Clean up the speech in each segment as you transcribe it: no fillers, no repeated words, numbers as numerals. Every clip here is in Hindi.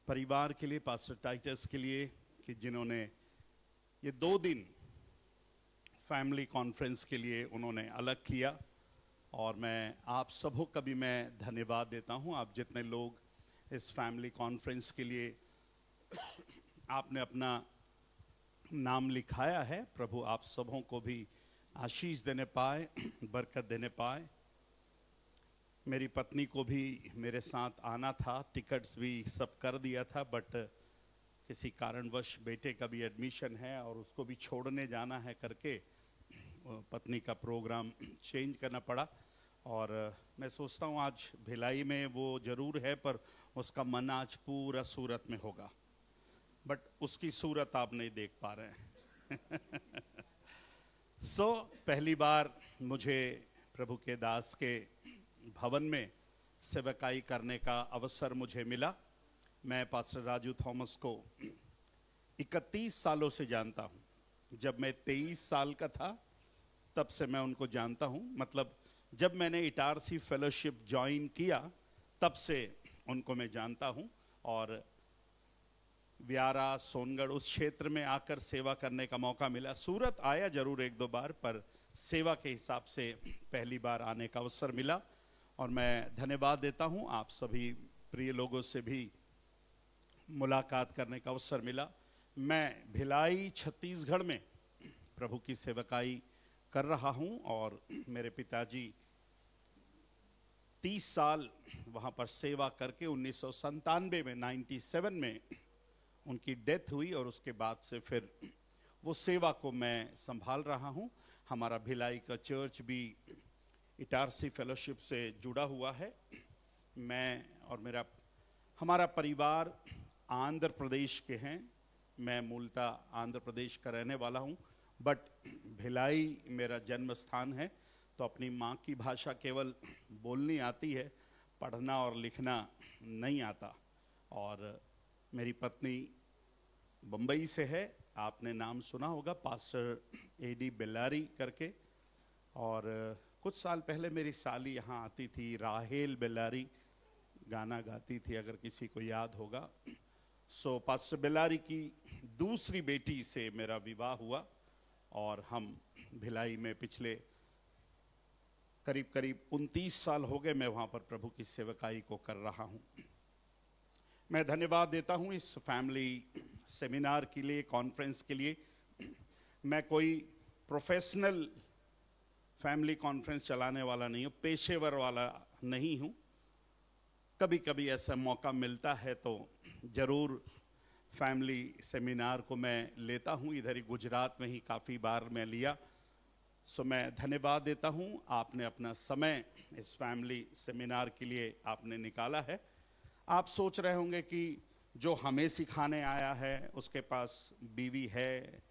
परिवार के लिए, पास्टर टाइटस के लिए, कि जिन्होंने ये 2 दिन फैमिली कॉन्फ्रेंस के लिए उन्होंने अलग किया। और मैं आप सबों का भी मैं धन्यवाद देता हूं। आप जितने लोग इस फैमिली कॉन्फ्रेंस के लिए आपने अपना नाम लिखाया है, प्रभु आप सबों को भी आशीष देने पाए, बरकत देने पाए। मेरी पत्नी को भी मेरे साथ आना था, टिकट्स भी सब कर दिया था, बट किसी कारणवश बेटे का भी एडमिशन है और उसको भी छोड़ने जाना है करके पत्नी का प्रोग्राम चेंज करना पड़ा। और मैं सोचता हूँ आज भिलाई में वो ज़रूर है, पर उसका मन आज पूरा सूरत में होगा, बट उसकी सूरत आप नहीं देख पा रहे हैं। पहली बार मुझे प्रभु के दास के भवन में सेवकाई करने का अवसर मुझे मिला। मैं पास्टर राजू थॉमस को 31 सालों से जानता हूँ। जब मैं 23 साल का था तब से मैं उनको जानता हूँ। मतलब जब मैंने इटारसी फेलोशिप ज्वाइन किया तब से उनको मैं जानता हूँ। और व्यारा, सोनगढ़ उस क्षेत्र में आकर सेवा करने का मौका मिला। सूरत आया जरूर 1-2 बार, पर सेवा के हिसाब से पहली बार आने का अवसर मिला। और मैं धन्यवाद देता हूँ, आप सभी प्रिय लोगों से भी मुलाकात करने का अवसर मिला। मैं भिलाई छत्तीसगढ़ में प्रभु की सेवकाई कर रहा हूँ और मेरे पिताजी 30 साल वहाँ पर सेवा करके 1997 में 97 में उनकी डेथ हुई और उसके बाद से फिर वो सेवा को मैं संभाल रहा हूँ। हमारा भिलाई का चर्च भी इटारसी फेलोशिप से जुड़ा हुआ है। मैं और हमारा परिवार आंध्र प्रदेश के हैं। मैं मूलतः आंध्र प्रदेश का रहने वाला हूँ, बट भिलाई मेरा जन्म स्थान है। तो अपनी माँ की भाषा केवल बोलनी आती है, पढ़ना और लिखना नहीं आता। और मेरी पत्नी बम्बई से है, आपने नाम सुना होगा, पास्टर एडी बेल्लारी करके। और कुछ साल पहले मेरी साली यहाँ आती थी, राहेल बेल्लारी, गाना गाती थी, अगर किसी को याद होगा। पास्टर बेल्लारी की दूसरी बेटी से मेरा विवाह हुआ और हम भिलाई में पिछले करीब 29 साल हो गए मैं वहाँ पर प्रभु की सेवकाई को कर रहा हूँ। मैं धन्यवाद देता हूँ इस फैमिली सेमिनार के लिए, कॉन्फ्रेंस के लिए। मैं कोई प्रोफेशनल फैमिली कॉन्फ्रेंस चलाने वाला नहीं हूँ, पेशेवर वाला नहीं हूँ। कभी कभी ऐसा मौका मिलता है तो ज़रूर फैमिली सेमिनार को मैं लेता हूँ। इधर ही गुजरात में ही काफ़ी बार मैं लिया। मैं धन्यवाद देता हूँ, आपने अपना समय इस फैमिली सेमिनार के लिए आपने निकाला है। आप सोच रहे होंगे कि जो हमें सिखाने आया है उसके पास बीवी है,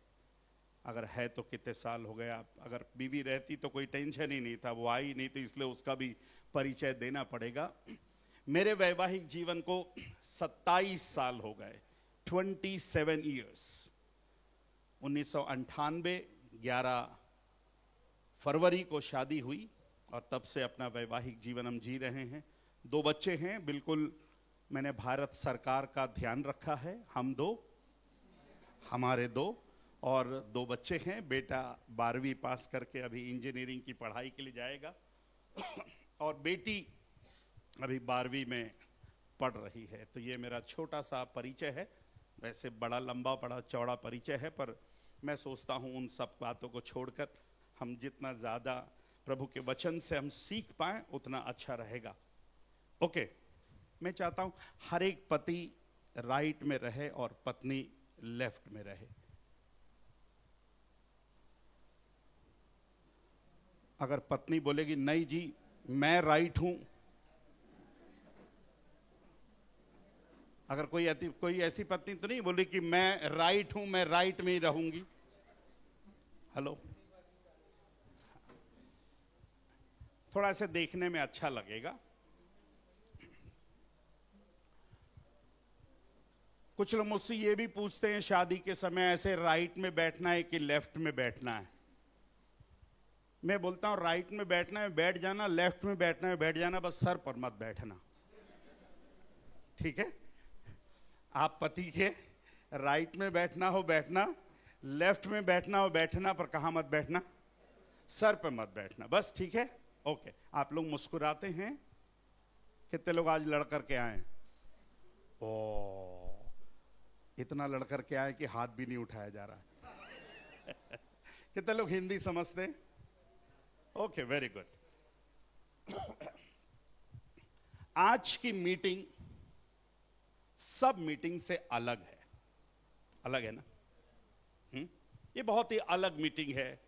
अगर है तो कितने साल हो गए। आप अगर बीवी रहती तो कोई टेंशन ही नहीं था, वो आई नहीं तो इसलिए उसका भी परिचय देना पड़ेगा। मेरे वैवाहिक जीवन को 27 साल हो गए, 27 ईयर्स। 1998 11 फरवरी को शादी हुई और तब से अपना वैवाहिक जीवन हम जी रहे हैं। 2 बच्चे हैं। बिल्कुल मैंने भारत सरकार का ध्यान रखा है। हम 2, हमारे 2 और 2 बच्चे हैं। बेटा 12वीं पास करके अभी इंजीनियरिंग की पढ़ाई के लिए जाएगा और बेटी अभी 12वीं में पढ़ रही है। तो ये मेरा छोटा सा परिचय है। वैसे बड़ा लंबा बड़ा चौड़ा परिचय है, पर मैं सोचता हूँ उन सब बातों को छोड़कर हम जितना ज़्यादा प्रभु के वचन से हम सीख पाएँ उतना अच्छा रहेगा। ओके, मैं चाहता हूँ हर एक पति राइट में रहे और पत्नी लेफ्ट में रहे। अगर पत्नी बोलेगी नहीं जी मैं राइट हूं, अगर कोई ऐसी पत्नी तो नहीं बोली कि मैं राइट हूं, मैं राइट में ही रहूंगी। हेलो, थोड़ा ऐसे देखने में अच्छा लगेगा। कुछ लोग मुझसे ये भी पूछते हैं शादी के समय ऐसे राइट में बैठना है कि लेफ्ट में बैठना है। मैं बोलता हूं राइट में बैठना है बैठ जाना, लेफ्ट में बैठना है बैठ जाना, बस सर पर मत बैठना, ठीक है। आप पति के राइट में बैठना हो बैठना, लेफ्ट में बैठना हो बैठना, पर कहां मत बैठना? सर पे मत बैठना, बस। ठीक है, ओके। आप लोग मुस्कुराते हैं। कितने लोग आज लड़ करके आए? ओ, इतना लड़ करके आए कि हाथ भी नहीं उठाया जा रहा। कितने लोग हिंदी समझते हैं? Okay, very good. आज की मीटिंग सब मीटिंग से अलग है। अलग है ना? ये बहुत ही अलग मीटिंग है।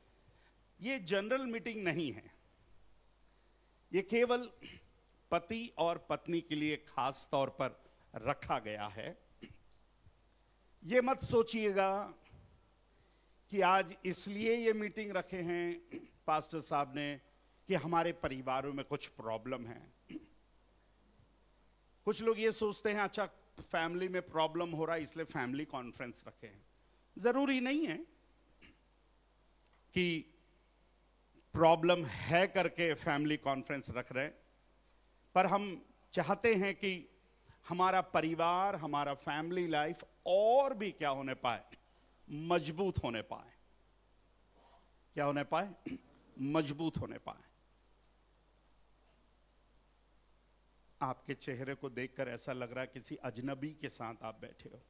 ये जनरल मीटिंग नहीं है। ये केवल पति और पत्नी के लिए खास तौर पर रखा गया है। ये मत सोचिएगा कि आज इसलिए ये मीटिंग रखे हैं पास्टर साहब ने कि हमारे परिवारों में कुछ प्रॉब्लम है। कुछ लोग ये सोचते हैं अच्छा फैमिली में प्रॉब्लम हो रहा है इसलिए फैमिली कॉन्फ्रेंस रखे हैं। जरूरी नहीं है कि प्रॉब्लम है करके फैमिली कॉन्फ्रेंस रख रहे हैं, पर हम चाहते हैं कि हमारा परिवार, हमारा फैमिली लाइफ और भी क्या होने पाए? मजबूत होने पाए। क्या होने पाए? मजबूत होने पाए। आपके चेहरे को देखकर ऐसा लग रहा है किसी अजनबी के साथ आप बैठे हो,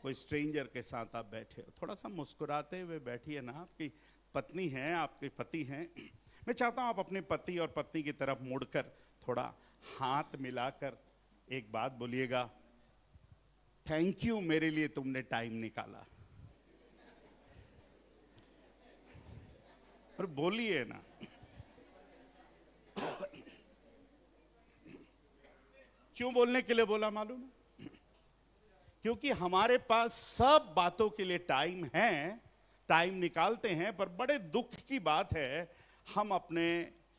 कोई स्ट्रेंजर के साथ आप बैठे हो। थोड़ा सा मुस्कुराते हुए बैठिए ना। आपकी पत्नी है, आपके पति हैं। मैं चाहता हूं आप अपने पति और पत्नी की तरफ मुड़कर थोड़ा हाथ मिलाकर एक बात बोलिएगा, थैंक यू, मेरे लिए तुमने टाइम निकाला। और बोलिए ना। क्यों बोलने के लिए बोला मालूम है? क्योंकि हमारे पास सब बातों के लिए टाइम है, टाइम निकालते हैं, पर बड़े दुख की बात है हम अपने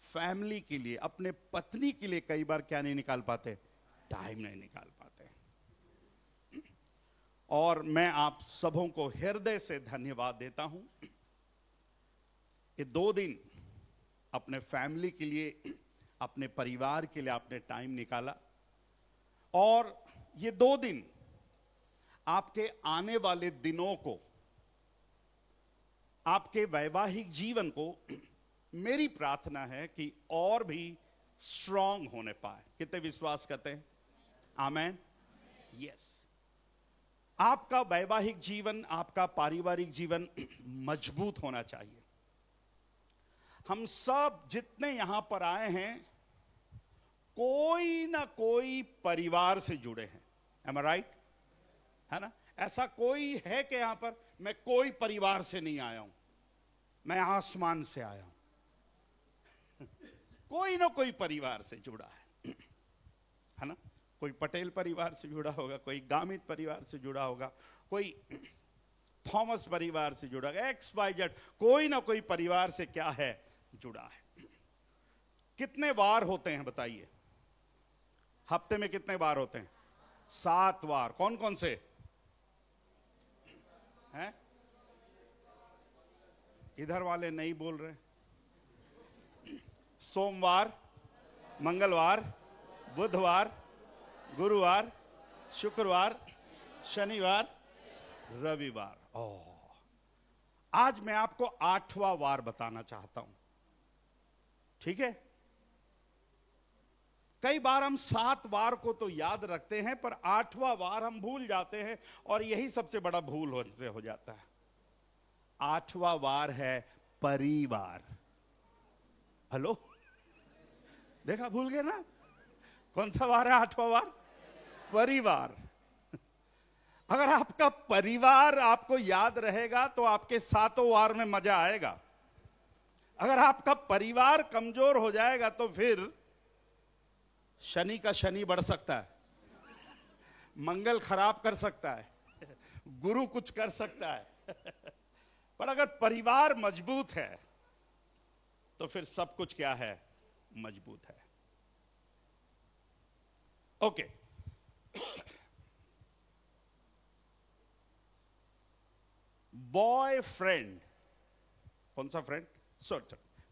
फैमिली के लिए, अपने पत्नी के लिए कई बार क्या नहीं निकाल पाते? टाइम नहीं निकाल पाते। और मैं आप सबों को हृदय से धन्यवाद देता हूं कि 2 दिन अपने फैमिली के लिए, अपने परिवार के लिए आपने टाइम निकाला। और ये 2 दिन आपके आने वाले दिनों को, आपके वैवाहिक जीवन को, मेरी प्रार्थना है कि और भी स्ट्रांग होने पाए। कितने विश्वास करते हैं? आमेन, यस। आपका वैवाहिक जीवन, आपका पारिवारिक जीवन मजबूत होना चाहिए। हम सब जितने यहां पर आए हैं कोई ना कोई परिवार से जुड़े हैं। एम आई राइट? है ना? ऐसा कोई है कि यहां पर मैं कोई परिवार से नहीं आया हूं, मैं आसमान से आया हूं। कोई ना कोई परिवार से जुड़ा है ना? कोई पटेल परिवार से जुड़ा होगा, कोई गामित परिवार से जुड़ा होगा, कोई थॉमस परिवार से जुड़ा होगा, XYZ, कोई ना कोई परिवार से क्या है? जुड़ा है। कितने वार होते हैं बताइए? हफ्ते में कितने बार होते हैं? 7 बार। कौन कौन से हैं? इधर वाले नहीं बोल रहे। सोमवार, मंगलवार, बुधवार, गुरुवार, शुक्रवार, शनिवार, रविवार। आज मैं आपको 8वां वार बताना चाहता हूं। ठीक है? कई बार हम 7 वार को तो याद रखते हैं, पर 8वां वार हम भूल जाते हैं, और यही सबसे बड़ा भूल हो जाता है। 8वां वार है परिवार। हेलो, देखा? भूल गए ना? कौन सा वार है 8वां वार? परिवार। अगर आपका परिवार आपको याद रहेगा तो आपके 7 वार में मजा आएगा। अगर आपका परिवार कमजोर हो जाएगा तो फिर शनि का शनि बढ़ सकता है, मंगल खराब कर सकता है, गुरु कुछ कर सकता है। पर अगर परिवार मजबूत है तो फिर सब कुछ क्या है? मजबूत है। ओके। बॉयफ्रेंड। कौन सा फ्रेंड?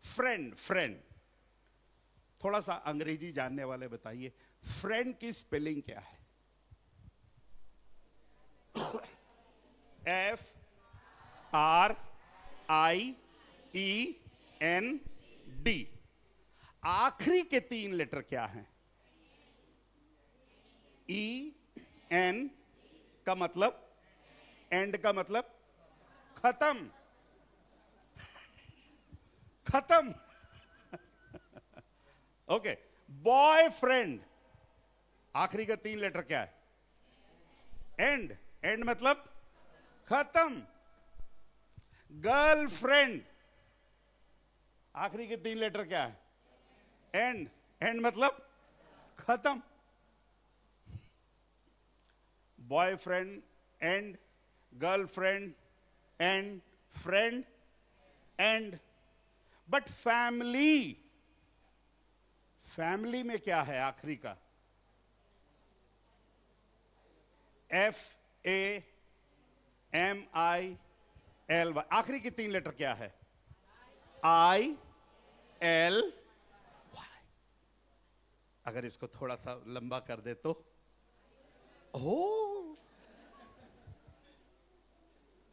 फ्रेंड। फ्रेंड। थोड़ा सा अंग्रेजी जानने वाले बताइए, फ्रेंड की स्पेलिंग क्या है? FRIEND। आखिरी के 3 लेटर क्या हैं? EN का मतलब, एंड का मतलब खत्म, खत्म। ओके, बॉयफ्रेंड, आखिरी का 3 लेटर क्या है? एंड, एंड मतलब खत्म। गर्लफ्रेंड, आखिरी के 3 लेटर क्या है? एंड, एंड मतलब खत्म। Boyfriend, and, girlfriend, and, friend, and. But family, family में क्या है आखिरी का? FAMILY। आखिरी की 3 लेटर क्या है? ILY। अगर इसको थोड़ा सा लंबा कर दे तो ओ,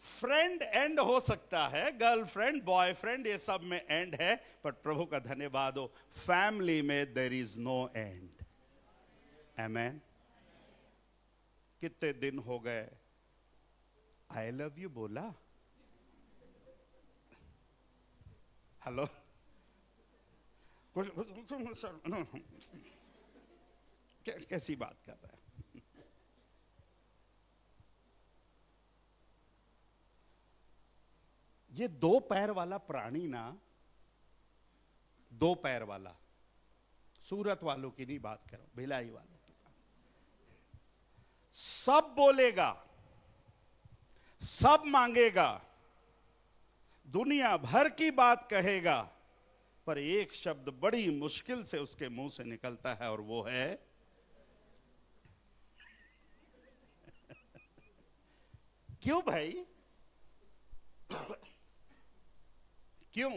फ्रेंड एंड हो सकता है, गर्लफ्रेंड, बॉयफ्रेंड, ये सब में एंड है, पर प्रभु का धन्यवाद हो, फैमिली में देयर इज नो एंड। आमेन। कितने दिन हो गए आई लव यू बोला? हेलो, कैसी बात कर रहा है? ये 2 पैर वाला प्राणी ना, 2 पैर वाला, सूरत वालों की नहीं बात करो, भिलाई वालों की, सब बोलेगा, सब मांगेगा, दुनिया भर की बात कहेगा, पर एक शब्द बड़ी मुश्किल से उसके मुंह से निकलता है, और वो है क्यों भाई? क्यों?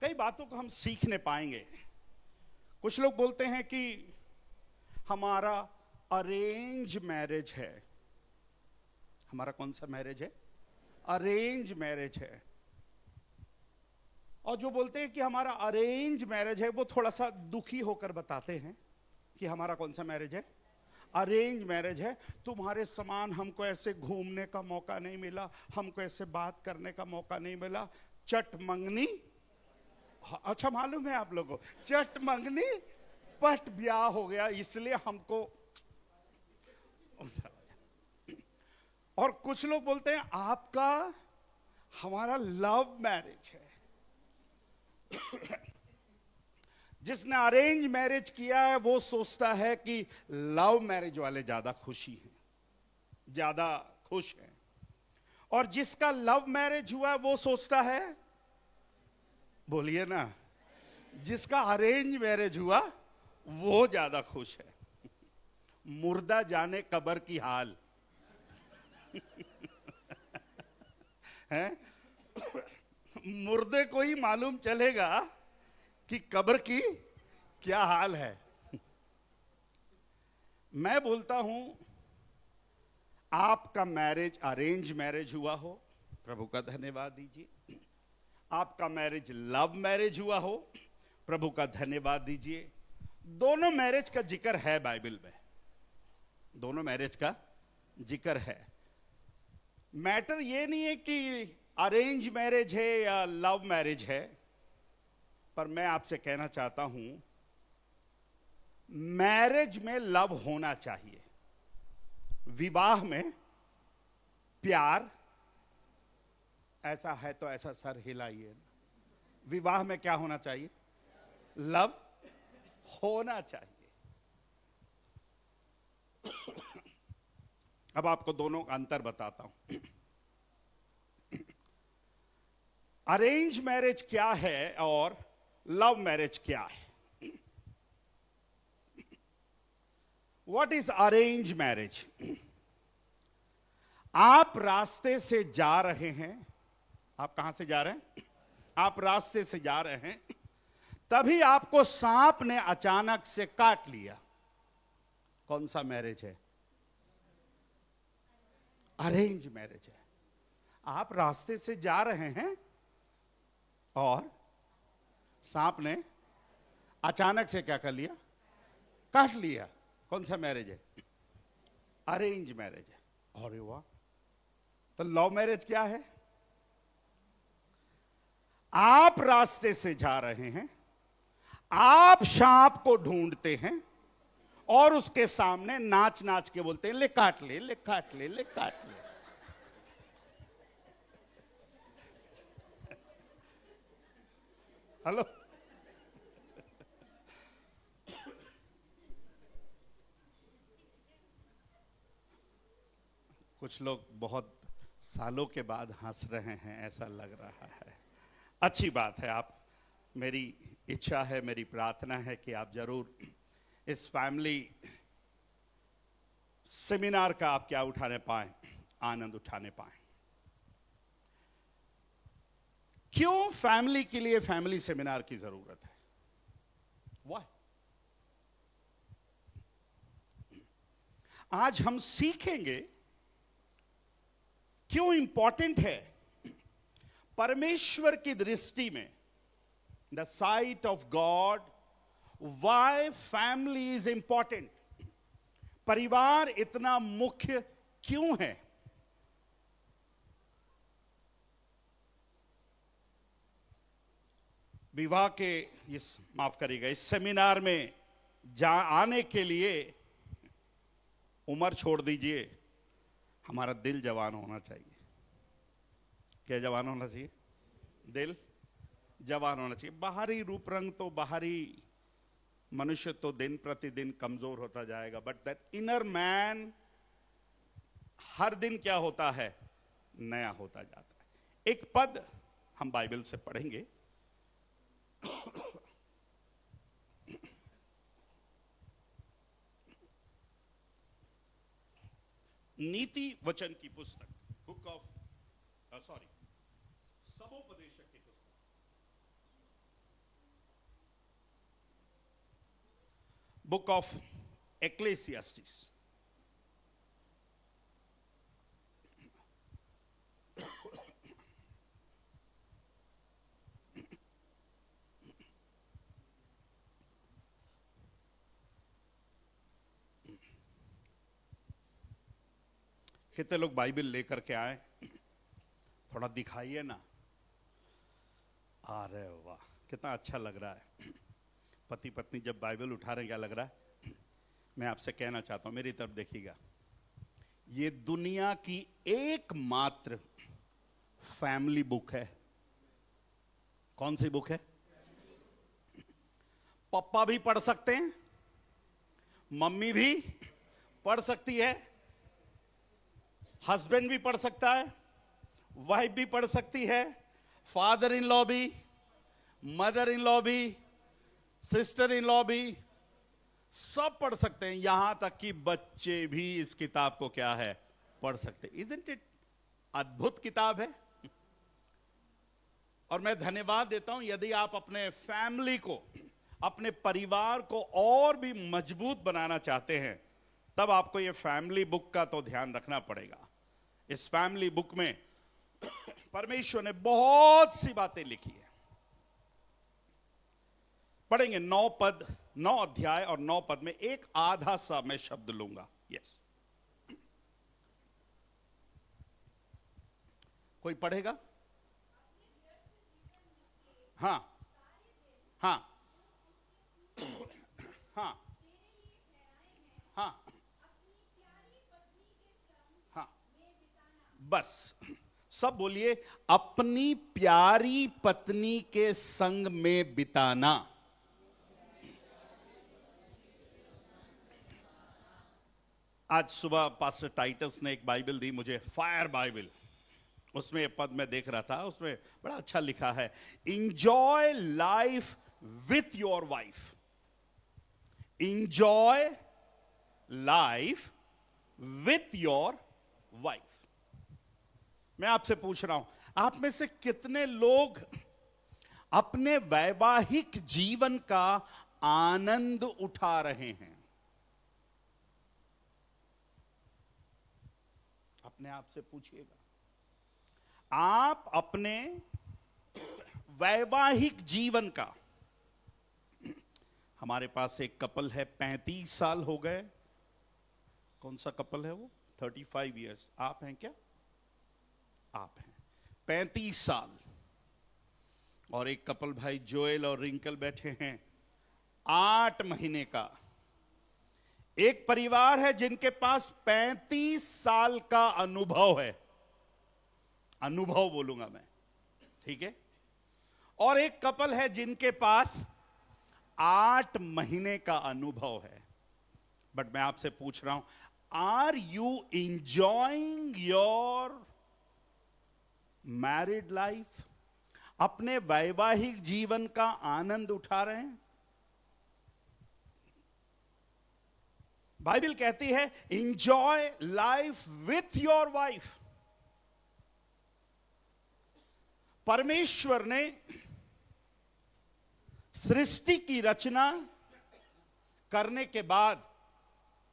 कई बातों को हम सीखने पाएंगे। कुछ लोग बोलते हैं कि हमारा अरेंज मैरिज है। हमारा कौन सा मैरिज है? अरेंज मैरिज है। और जो बोलते हैं कि हमारा अरेंज मैरिज है, वो थोड़ा सा दुखी होकर बताते हैं कि हमारा कौन सा मैरिज है? अरेंज मैरिज है। तुम्हारे समान हमको ऐसे घूमने का मौका नहीं मिला, हमको ऐसे बात करने का मौका नहीं मिला, चट मंगनी। अच्छा, मालूम है आप लोगों को, चट मंगनी पट ब्याह हो गया, इसलिए हमको। और कुछ लोग बोलते हैं आपका हमारा लव मैरिज है। जिसने अरेंज मैरिज किया है वो सोचता है कि लव मैरिज वाले ज्यादा खुशी हैं, ज्यादा खुश हैं, और जिसका लव मैरिज हुआ है वो सोचता है, बोलिए ना, जिसका अरेंज मैरिज हुआ वो ज्यादा खुश है। मुर्दा जाने कब्र की हाल है। मुर्दे को ही मालूम चलेगा कि कब्र की क्या हाल है। मैं बोलता हूं, आपका मैरिज अरेंज मैरिज हुआ हो, प्रभु का धन्यवाद दीजिए। आपका मैरिज लव मैरिज हुआ हो, प्रभु का धन्यवाद दीजिए। दोनों मैरिज का जिक्र है बाइबल में, दोनों मैरिज का जिक्र है। मैटर ये नहीं है कि अरेंज मैरिज है या लव मैरिज है, पर मैं आपसे कहना चाहता हूं, मैरिज में लव होना चाहिए। विवाह में प्यार, ऐसा है तो ऐसा सर हिलाइए। विवाह में क्या होना चाहिए? लव होना चाहिए। अब आपको दोनों का अंतर बताता हूं। अरेंज मैरिज क्या है और लव मैरिज क्या है? What is arrange marriage? आप रास्ते से जा रहे हैं, आप कहां से जा रहे हैं? आप रास्ते से जा रहे हैं, तभी आपको सांप ने अचानक से काट लिया। कौन सा मैरिज है? अरेंज मैरिज है। आप रास्ते से जा रहे हैं और सांप ने अचानक से क्या कर लिया? काट लिया। कौन सा मैरिज है? अरेंज मैरिज है। अरे वाह! तो लव मैरिज क्या है? आप रास्ते से जा रहे हैं, आप सांप को ढूंढते हैं और उसके सामने नाच नाच के बोलते हैं, ले काट ले, ले काट ले, ले काट ले। हेलो, कुछ लोग बहुत सालों के बाद हंस रहे हैं, ऐसा लग रहा है। अच्छी बात है। आप, मेरी इच्छा है, मेरी प्रार्थना है कि आप जरूर इस फैमिली सेमिनार का आप क्या उठाने पाए, आनंद उठाने पाए। क्यों फैमिली के लिए फैमिली सेमिनार की जरूरत है? वाह! आज हम सीखेंगे क्यों इंपॉर्टेंट है परमेश्वर की दृष्टि में, the sight of God, why family is important. परिवार इतना मुख्य क्यों है? विवाह के माफ करिएगा, इस सेमिनार में आने के लिए उम्र छोड़ दीजिए, हमारा दिल जवान होना चाहिए। क्या जवान होना चाहिए? दिल जवान होना चाहिए। बाहरी रूप रंग तो, बाहरी मनुष्य तो दिन प्रतिदिन कमजोर होता जाएगा, बट दैट इनर मैन हर दिन क्या होता है? नया होता जाता है। एक पद हम बाइबल से पढ़ेंगे। नीति वचन की पुस्तक, बुक ऑफ समोपदेशक की पुस्तक, बुक ऑफ एक्लेसियास्टिस, कितने लोग बाइबल लेकर के आए? थोड़ा दिखाइए ना। अरे वाह, कितना अच्छा लग रहा है। पति पत्नी जब बाइबल उठा रहे हैं, क्या लग रहा है? मैं आपसे कहना चाहता हूं, मेरी तरफ देखिएगा। ये दुनिया की एकमात्र फैमिली बुक है। कौन सी बुक है? पापा भी पढ़ सकते हैं, मम्मी भी पढ़ सकती है, हस्बैंड भी पढ़ सकता है, वाइफ भी पढ़ सकती है, फादर इन लॉ भी, मदर इन लॉ भी, सिस्टर इन लॉ भी, सब पढ़ सकते हैं। यहां तक कि बच्चे भी इस किताब को क्या है? पढ़ सकते हैं। इजंट इट अद्भुत किताब है। और मैं धन्यवाद देता हूं, यदि आप अपने फैमिली को, अपने परिवार को और भी मजबूत बनाना चाहते हैं, तब आपको यह फैमिली बुक का तो ध्यान रखना पड़ेगा। इस फैमिली बुक में परमेश्वर ने बहुत सी बातें लिखी है। पढ़ेंगे 9 अध्याय और 9 पद में एक आधा सा मैं शब्द लूंगा। यस, कोई पढ़ेगा? हाँ हाँ हाँ हाँ हाँ, बस सब बोलिए, अपनी प्यारी पत्नी के संग में बिताना। आज सुबह पास्टर टाइटस ने एक बाइबल दी मुझे, फायर बाइबल। उसमें पद में देख रहा था, उसमें बड़ा अच्छा लिखा है, enjoy life with your wife. Enjoy life with your wife. मैं आपसे पूछ रहा हूं, आप में से कितने लोग अपने वैवाहिक जीवन का आनंद उठा रहे हैं? अपने आप से पूछिएगा, आप अपने वैवाहिक जीवन का, हमारे पास एक कपल है, 35 साल हो गए। कौन सा कपल है वो? 35 इयर्स। आप हैं क्या? आप हैं 35 साल। और एक कपल भाई जोएल और रिंकल बैठे हैं 8 महीने का। एक परिवार है जिनके पास 35 साल का अनुभव है, अनुभव बोलूंगा मैं, ठीक है। और एक कपल है जिनके पास 8 महीने का अनुभव है। बट मैं आपसे पूछ रहा हूं, are you enjoying your married life? अपने वैवाहिक जीवन का आनंद उठा रहे हैं? बाइबल कहती है enjoy life with your wife. परमेश्वर ने सृष्टि की रचना करने के बाद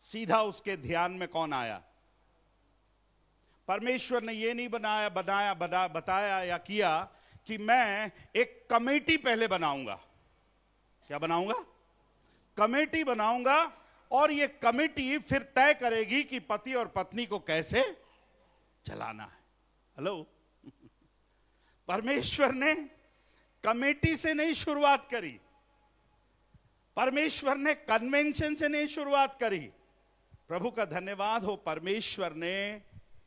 सीधा उसके ध्यान में कौन आया? परमेश्वर ने यह नहीं बताया या किया कि मैं एक कमेटी पहले बनाऊंगा। क्या बनाऊंगा? कमेटी बनाऊंगा, और यह कमेटी फिर तय करेगी कि पति और पत्नी को कैसे चलाना है। हेलो, परमेश्वर ने कमेटी से नहीं शुरुआत करी, परमेश्वर ने कन्वेंशन से नहीं शुरुआत करी। प्रभु का धन्यवाद हो, परमेश्वर ने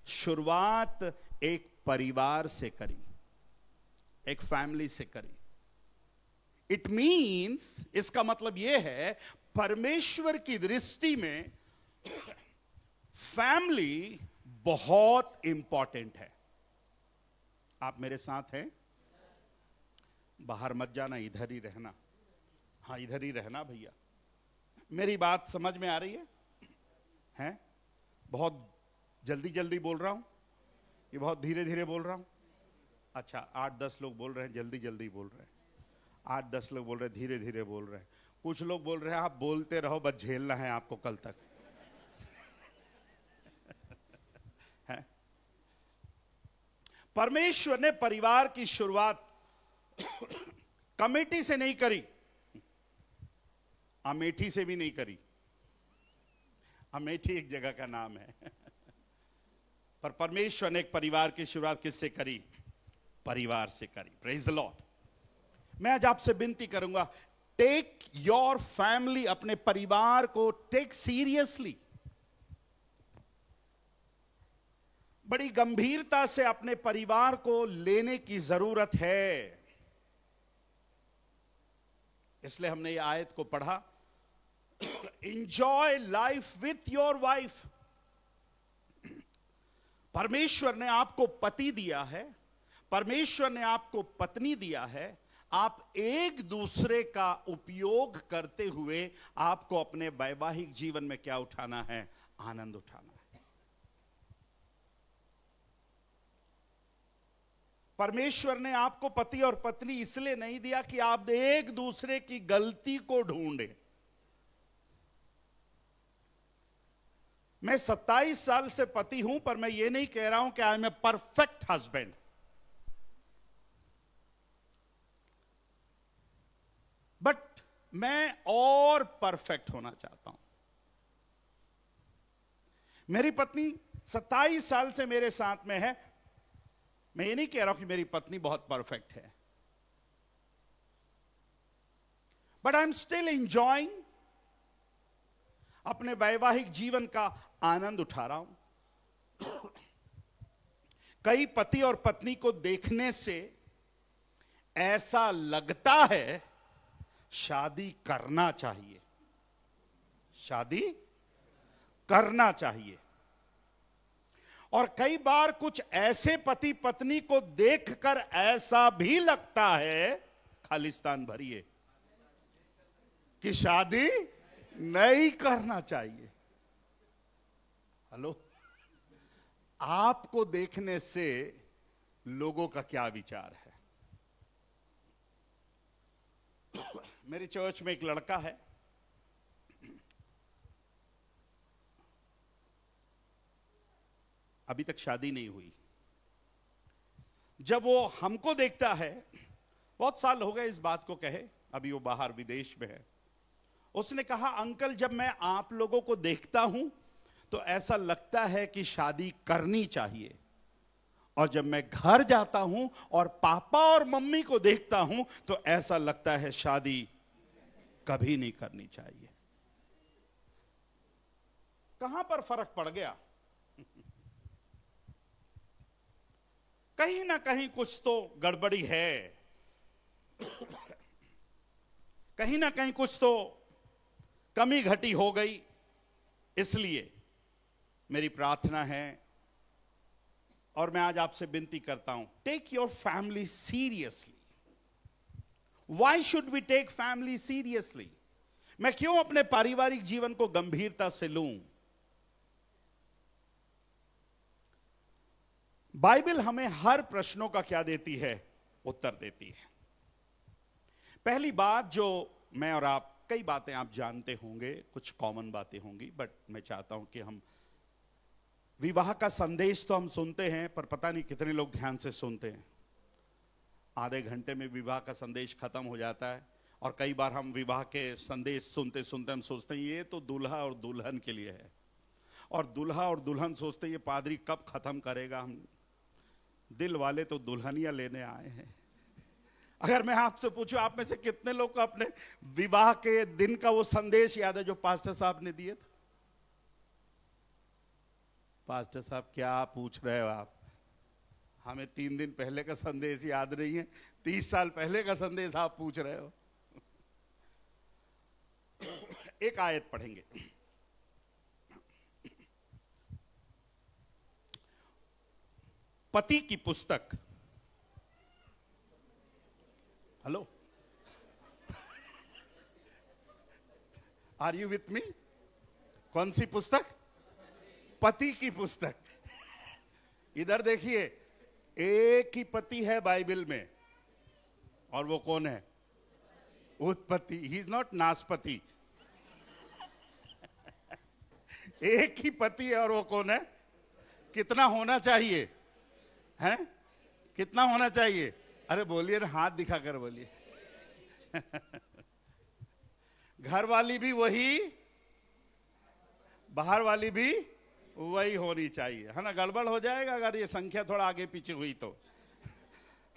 शुरुआत एक परिवार से करी, एक फैमिली से करी। इट मीन्स, इसका मतलब यह है परमेश्वर की दृष्टि में फैमिली बहुत इंपॉर्टेंट है। आप मेरे साथ हैं? बाहर मत जाना, इधर ही रहना। हाँ, इधर ही रहना भैया। मेरी बात समझ में आ रही है? हैं? बहुत जल्दी जल्दी बोल रहा हूं, ये बहुत धीरे धीरे बोल रहा हूं? अच्छा, 8-10 लोग बोल रहे हैं जल्दी जल्दी बोल रहे हैं, 8-10 लोग बोल रहे हैं धीरे धीरे बोल रहे हैं, कुछ लोग बोल रहे हैं आप बोलते रहो, बस झेलना है आपको कल तक। है? परमेश्वर ने परिवार की शुरुआत कमेटी से नहीं करी, अमेठी से भी नहीं करी। अमेठी एक जगह का नाम है। पर परमेश्वर ने एक परिवार की शुरुआत किससे करी? परिवार से करी। Praise the Lord. मैं आज आपसे विनती करूंगा, टेक योर फैमिली, अपने परिवार को टेक सीरियसली। बड़ी गंभीरता से अपने परिवार को लेने की जरूरत है। इसलिए हमने ये आयत को पढ़ा, enjoy life with your wife. परमेश्वर ने आपको पति दिया है, परमेश्वर ने आपको पत्नी दिया है। आप एक दूसरे का उपयोग करते हुए आपको अपने वैवाहिक जीवन में क्या उठाना है? आनंद उठाना है। परमेश्वर ने आपको पति और पत्नी इसलिए नहीं दिया कि आप एक दूसरे की गलती को ढूंढें। मैं 27 साल से पति हूं, पर मैं ये नहीं कह रहा हूं कि I am a perfect husband. But मैं और परफेक्ट होना चाहता हूं। मेरी पत्नी 27 साल से मेरे साथ में है। मैं ये नहीं कह रहा हूं कि मेरी पत्नी बहुत परफेक्ट है, but I am still enjoying, अपने वैवाहिक जीवन का आनंद उठा रहा हूं। कई पति और पत्नी को देखने से ऐसा लगता है शादी करना चाहिए, शादी करना चाहिए। और कई बार कुछ ऐसे पति पत्नी को देखकर ऐसा भी लगता है, खालिस्तान भरिए, कि शादी नहीं करना चाहिए। हेलो, आपको देखने से लोगों का क्या विचार है? मेरी चर्च में एक लड़का है, अभी तक शादी नहीं हुई। जब वो हमको देखता है, बहुत साल हो गए इस बात को कहे, अभी वो बाहर विदेश में है, उसने कहा अंकल जब मैं आप लोगों को देखता हूं तो ऐसा लगता है कि शादी करनी चाहिए, और जब मैं घर जाता हूं और पापा और मम्मी को देखता हूं तो ऐसा लगता है शादी कभी नहीं करनी चाहिए। कहां पर फर्क पड़ गया? कहीं ना कहीं कुछ तो गड़बड़ी है, कहीं ना कहीं कुछ तो कमी घटी हो गई। इसलिए मेरी प्रार्थना है और मैं आज आपसे विनती करता हूं, take your family seriously. Why should we take family seriously? मैं क्यों अपने पारिवारिक जीवन को गंभीरता से लूं? बाइबल हमें हर प्रश्नों का क्या देती है? उत्तर देती है। पहली बात जो मैं और आप, कई बातें आप जानते होंगे, कुछ कॉमन बातें होंगी, बट मैं चाहता हूं कि हम विवाह का संदेश तो हम सुनते हैं, पर पता नहीं कितने लोग ध्यान से सुनते हैं। आधे घंटे में विवाह का संदेश खत्म हो जाता है, और कई बार हम विवाह के संदेश सुनते सुनते हम सोचते हैं ये तो दूल्हा और दुल्हन के लिए है, और दूल्हा और दुल्हन सोचते हैं ये पादरी कब खत्म करेगा, हम दिल वाले तो दुल्हनियां लेने आए हैं। अगर मैं आपसे पूछूं, आप में से कितने लोग को अपने विवाह के दिन का वो संदेश याद है जो पास्टर साहब ने दिए थे? पास्टर साहब क्या पूछ रहे हो आप? हमें 3 दिन पहले का संदेश याद नहीं है, 30 साल पहले का संदेश आप पूछ रहे हो। एक आयत पढ़ेंगे, पति की पुस्तक। Hello, are you with me? कौन सी पुस्तक? पति की पुस्तक। इधर देखिए, एक ही पति है बाइबल में, और वो कौन है? उत्पत्ति। ही इज नॉट नासपति। एक ही पति है, और वो कौन है? कितना होना चाहिए? हैं? कितना होना चाहिए? अरे बोलिए ना, हाथ दिखा कर बोलिए। घर वाली भी वही, बाहर वाली भी वही होनी चाहिए, है ना? गड़बड़ हो जाएगा अगर ये संख्या थोड़ा आगे पीछे हुई तो।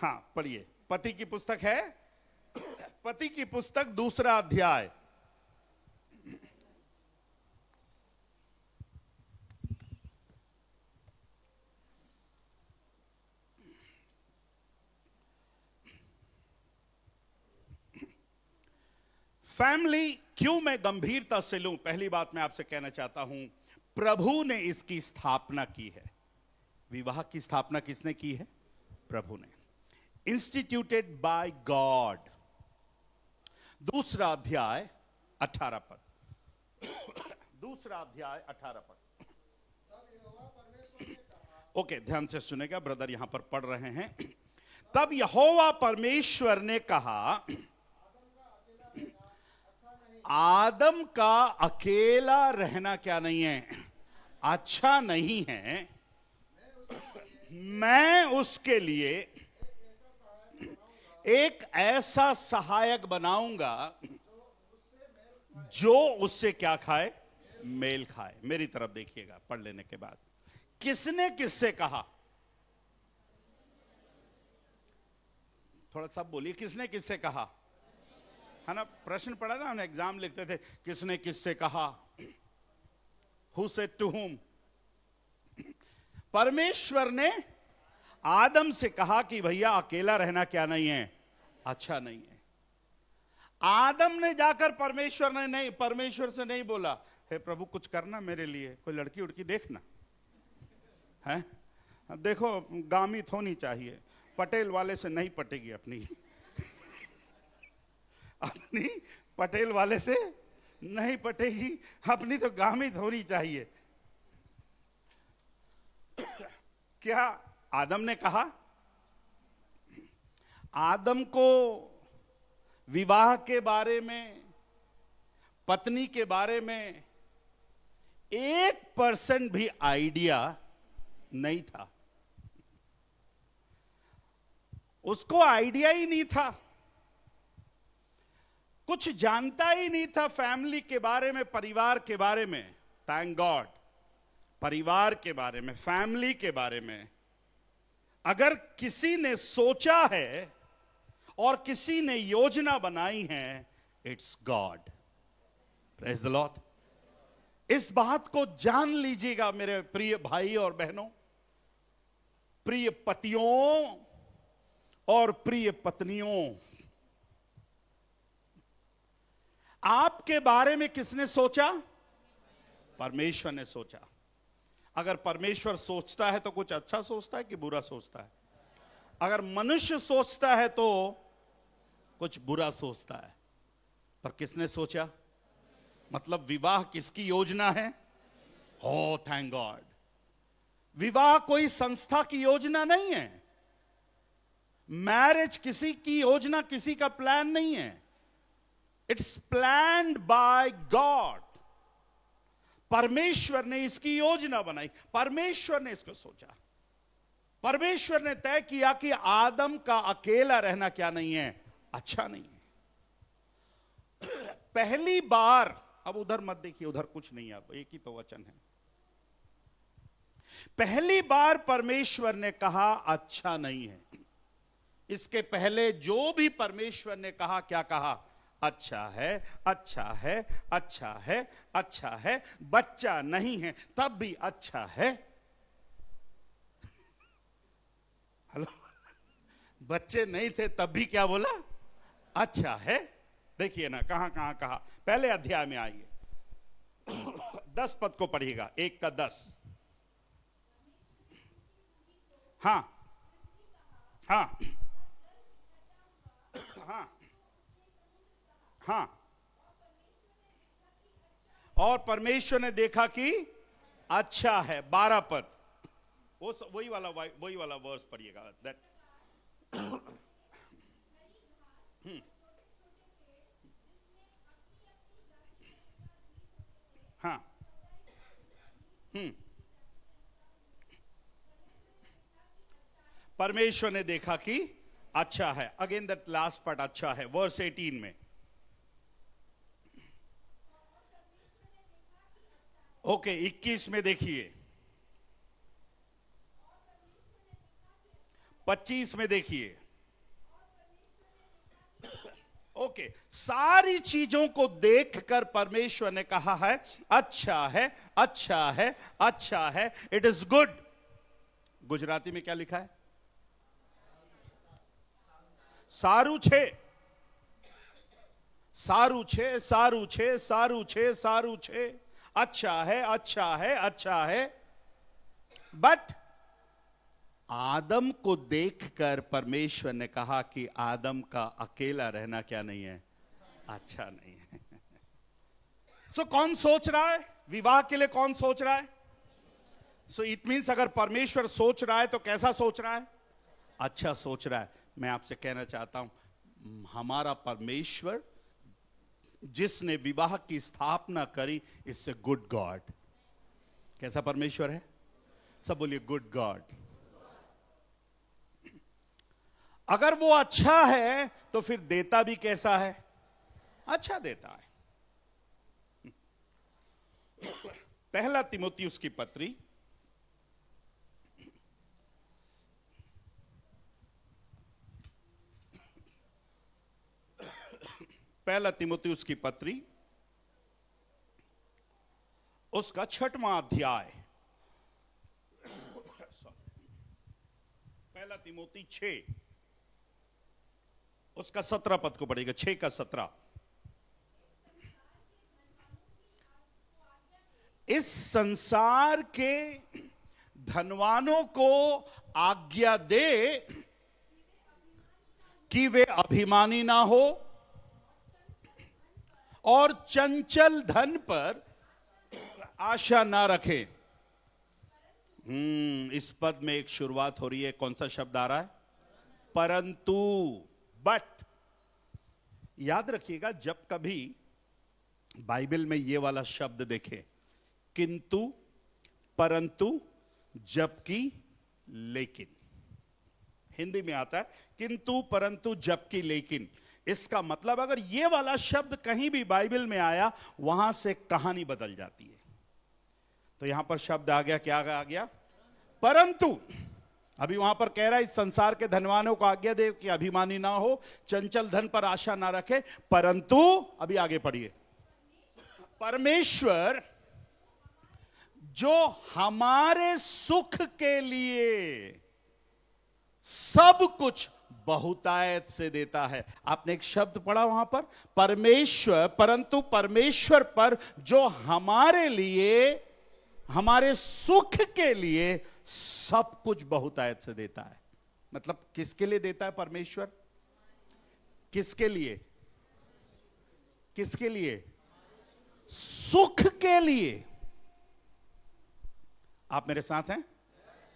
हाँ, पढ़िए। पति की पुस्तक है, पति की पुस्तक 2 अध्याय। फैमिली क्यों मैं गंभीरता से लूं? पहली बात मैं आपसे कहना चाहता हूं, प्रभु ने इसकी स्थापना की है। विवाह की स्थापना किसने की है? प्रभु ने। Instituted bye God. 2 अध्याय 18 पद। 2 अध्याय 18 पद। ओके, ध्यान से सुनेगा, ब्रदर यहां पर पढ़ रहे हैं। तब यहोवा परमेश्वर ने कहा, आदम का अकेला रहना क्या नहीं है? अच्छा नहीं है। मैं उसके लिए एक ऐसा सहायक बनाऊंगा जो उससे क्या खाए? मेल खाए। मेरी तरफ देखिएगा पढ़ लेने के बाद। किसने किससे कहा? थोड़ा सा बोलिए, किसने किससे कहा? है ना, प्रश्न पढ़ा ना, हम एग्जाम लिखते थे, किसने किससे कहा? Who said to whom? परमेश्वर ने आदम से कहा कि भैया अकेला रहना क्या नहीं है? अच्छा नहीं है। आदम ने जाकर परमेश्वर से नहीं बोला, हे प्रभु कुछ करना मेरे लिए, कोई लड़की उड़की देखना है, देखो गामित होनी चाहिए, पटेल वाले से नहीं पटेगी अपनी अपनी पटेल वाले से नहीं पटेगी, अपनी तो गामित होनी चाहिए। क्या आदम ने कहा? आदम को विवाह के बारे में, पत्नी के बारे में 1% भी आइडिया नहीं था, उसको आइडिया ही नहीं था, कुछ जानता ही नहीं था फैमिली के बारे में, परिवार के बारे में। थैंक गॉड, परिवार के बारे में, फैमिली के बारे में अगर किसी ने सोचा है और किसी ने योजना बनाई है, it's God. Praise the Lord. इस बात को जान लीजिएगा मेरे प्रिय भाई और बहनों, प्रिय पतियों और प्रिय पत्नियों। आपके बारे में किसने सोचा? परमेश्वर ने सोचा। अगर परमेश्वर सोचता है तो कुछ अच्छा सोचता है कि बुरा सोचता है? अगर मनुष्य सोचता है तो कुछ बुरा सोचता है। पर किसने सोचा? मतलब विवाह किसकी योजना है? ओ थैंक गॉड। विवाह कोई संस्था की योजना नहीं है, मैरिज किसी की योजना, किसी का प्लान नहीं है। It's planned by God. परमेश्वर ने इसकी योजना बनाई, परमेश्वर ने इसको सोचा, परमेश्वर ने तय किया कि आदम का अकेला रहना क्या नहीं है? अच्छा नहीं है। पहली बार, अब उधर मत देखिए, उधर कुछ नहीं है, अब एक ही तो वचन है। पहली बार परमेश्वर ने कहा अच्छा नहीं है। इसके पहले जो भी परमेश्वर ने कहा, क्या कहा? अच्छा है, अच्छा है, अच्छा है, अच्छा है। बच्चा नहीं है तब भी अच्छा है। हेलो, बच्चे नहीं थे तब भी क्या बोला? अच्छा है। देखिए ना, कहां कहां कहा। पहले अध्याय में आइए, 10 पद को पढ़िएगा, 1 का 10। हाँ हाँ हाँ हाँ। और परमेश्वर ने देखा कि अच्छा है। 12 पद, वही वाला वर्स पढ़िएगा। दैट हाँ। परमेश्वर ने देखा कि अच्छा है। अगेन दैट लास्ट पार्ट, अच्छा है, वर्स 18 में। ओके, 21 में देखिए, 25 में देखिए। ओके, सारी चीजों को देखकर परमेश्वर ने कहा है अच्छा है, अच्छा है, अच्छा है। It is good. गुजराती में क्या लिखा है? सारू छे, सारू छे, सारू छे, सारू छे, सारू छे। अच्छा है, अच्छा है, अच्छा है। बट आदम को देखकर परमेश्वर ने कहा कि आदम का अकेला रहना क्या नहीं है? अच्छा नहीं है। सो कौन सोच रहा है विवाह के लिए? कौन सोच रहा है? सो इट मीन्स अगर परमेश्वर सोच रहा है तो कैसा सोच रहा है? अच्छा सोच रहा है। मैं आपसे कहना चाहता हूं, हमारा परमेश्वर जिसने विवाह की स्थापना करी, इससे गुड गॉड। कैसा परमेश्वर है? सब बोलिए गुड गॉड। अगर वो अच्छा है तो फिर देता भी कैसा है? अच्छा देता है। पहला तीमुथियुस की पत्री, पहला तीमुथियुस की पत्री, उसका 6वां अध्याय, पहला तीमुथी 6, उसका 17 पद को पढ़ेगा, 6 का 17। इस संसार के धनवानों को आज्ञा दे कि वे अभिमानी ना हो और चंचल धन पर आशा ना रखे। इस पद में एक शुरुआत हो रही है। कौन सा शब्द आ रहा है? परंतु। बट याद रखिएगा, जब कभी बाइबल में ये वाला शब्द देखें, किंतु, परंतु, जबकि, लेकिन। हिंदी में आता है किंतु, परंतु, जबकि, लेकिन। इसका मतलब अगर ये वाला शब्द कहीं भी बाइबल में आया, वहां से कहानी बदल जाती है। तो यहां पर शब्द आ गया, क्या आ गया? परंतु। अभी वहां पर कह रहा है, इस संसार के धनवानों को आज्ञा दे कि अभिमानी ना हो, चंचल धन पर आशा ना रखे, परंतु, अभी आगे पढ़िए, परमेश्वर जो हमारे सुख के लिए सब कुछ बहुतायत से देता है। आपने एक शब्द पढ़ा वहां पर, परमेश्वर, परंतु परमेश्वर पर जो हमारे लिए, हमारे सुख के लिए सब कुछ बहुतायत से देता है। मतलब किसके लिए देता है परमेश्वर? किसके लिए? किसके लिए? सुख के लिए। आप मेरे साथ हैं?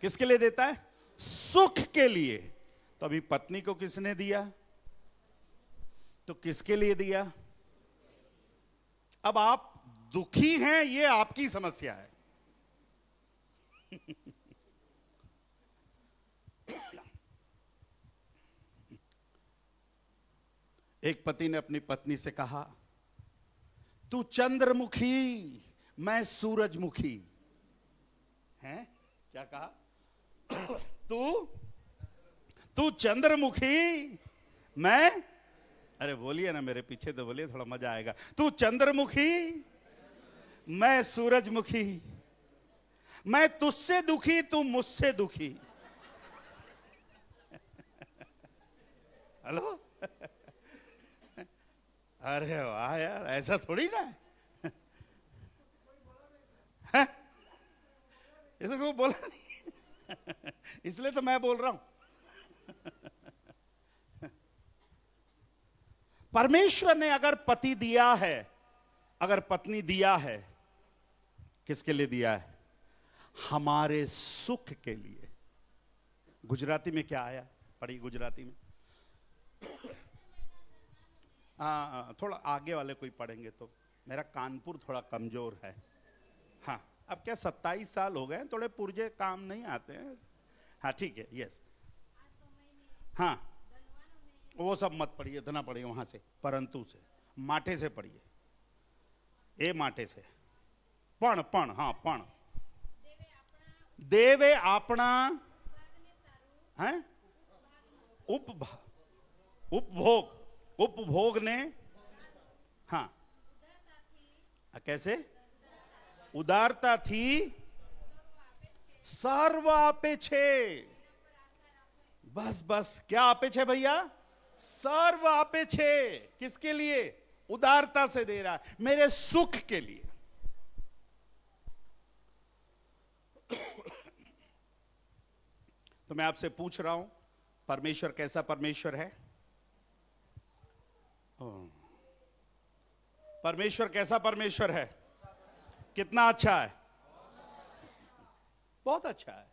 किसके लिए देता है? सुख के लिए। तो अभी पत्नी को किसने दिया? तो किसके लिए दिया? अब आप दुखी हैं, ये आपकी समस्या है। एक पति ने अपनी पत्नी से कहा, तू चंद्रमुखी, मैं सूरजमुखी। हैं? क्या कहा? तू चंद्रमुखी, मैं, अरे बोलिए ना मेरे पीछे, तो बोलिए, थोड़ा मजा आएगा। तू चंद्रमुखी, मैं सूरजमुखी, मैं तुझसे दुखी, तू मुझसे दुखी। हेलो? अरे वाह यार, ऐसा थोड़ी ना है। ऐसा कोई बोला नहीं। इसलिए तो मैं बोल रहा हूं। परमेश्वर ने अगर पति दिया है, अगर पत्नी दिया है, किसके लिए दिया है? हमारे सुख के लिए। गुजराती में क्या आया? पढ़ी गुजराती में। थोड़ा आगे वाले कोई पढ़ेंगे तो। मेरा कानपुर थोड़ा कमजोर है। हाँ, अब क्या 27 साल हो गए, थोड़े पुर्जे काम नहीं आते हैं। हाँ ठीक है, यस। हाँ, वो सब मत पढ़िए, इतना पढ़िए वहां से, परंतु से, माठे से पढ़िए, ए माठे से, पण, हाँ पण। देवे आपना है उपभोग, उपभोग ने, हाँ कैसे? उदारता थी सर्व आपे छे। बस बस, क्या आपे छे भैया? सर्व आपे छे। किसके लिए? उदारता से दे रहा है, मेरे सुख के लिए। तो मैं आपसे पूछ रहा हूं, परमेश्वर कैसा परमेश्वर है? परमेश्वर कैसा परमेश्वर है? कितना अच्छा है? बहुत अच्छा है।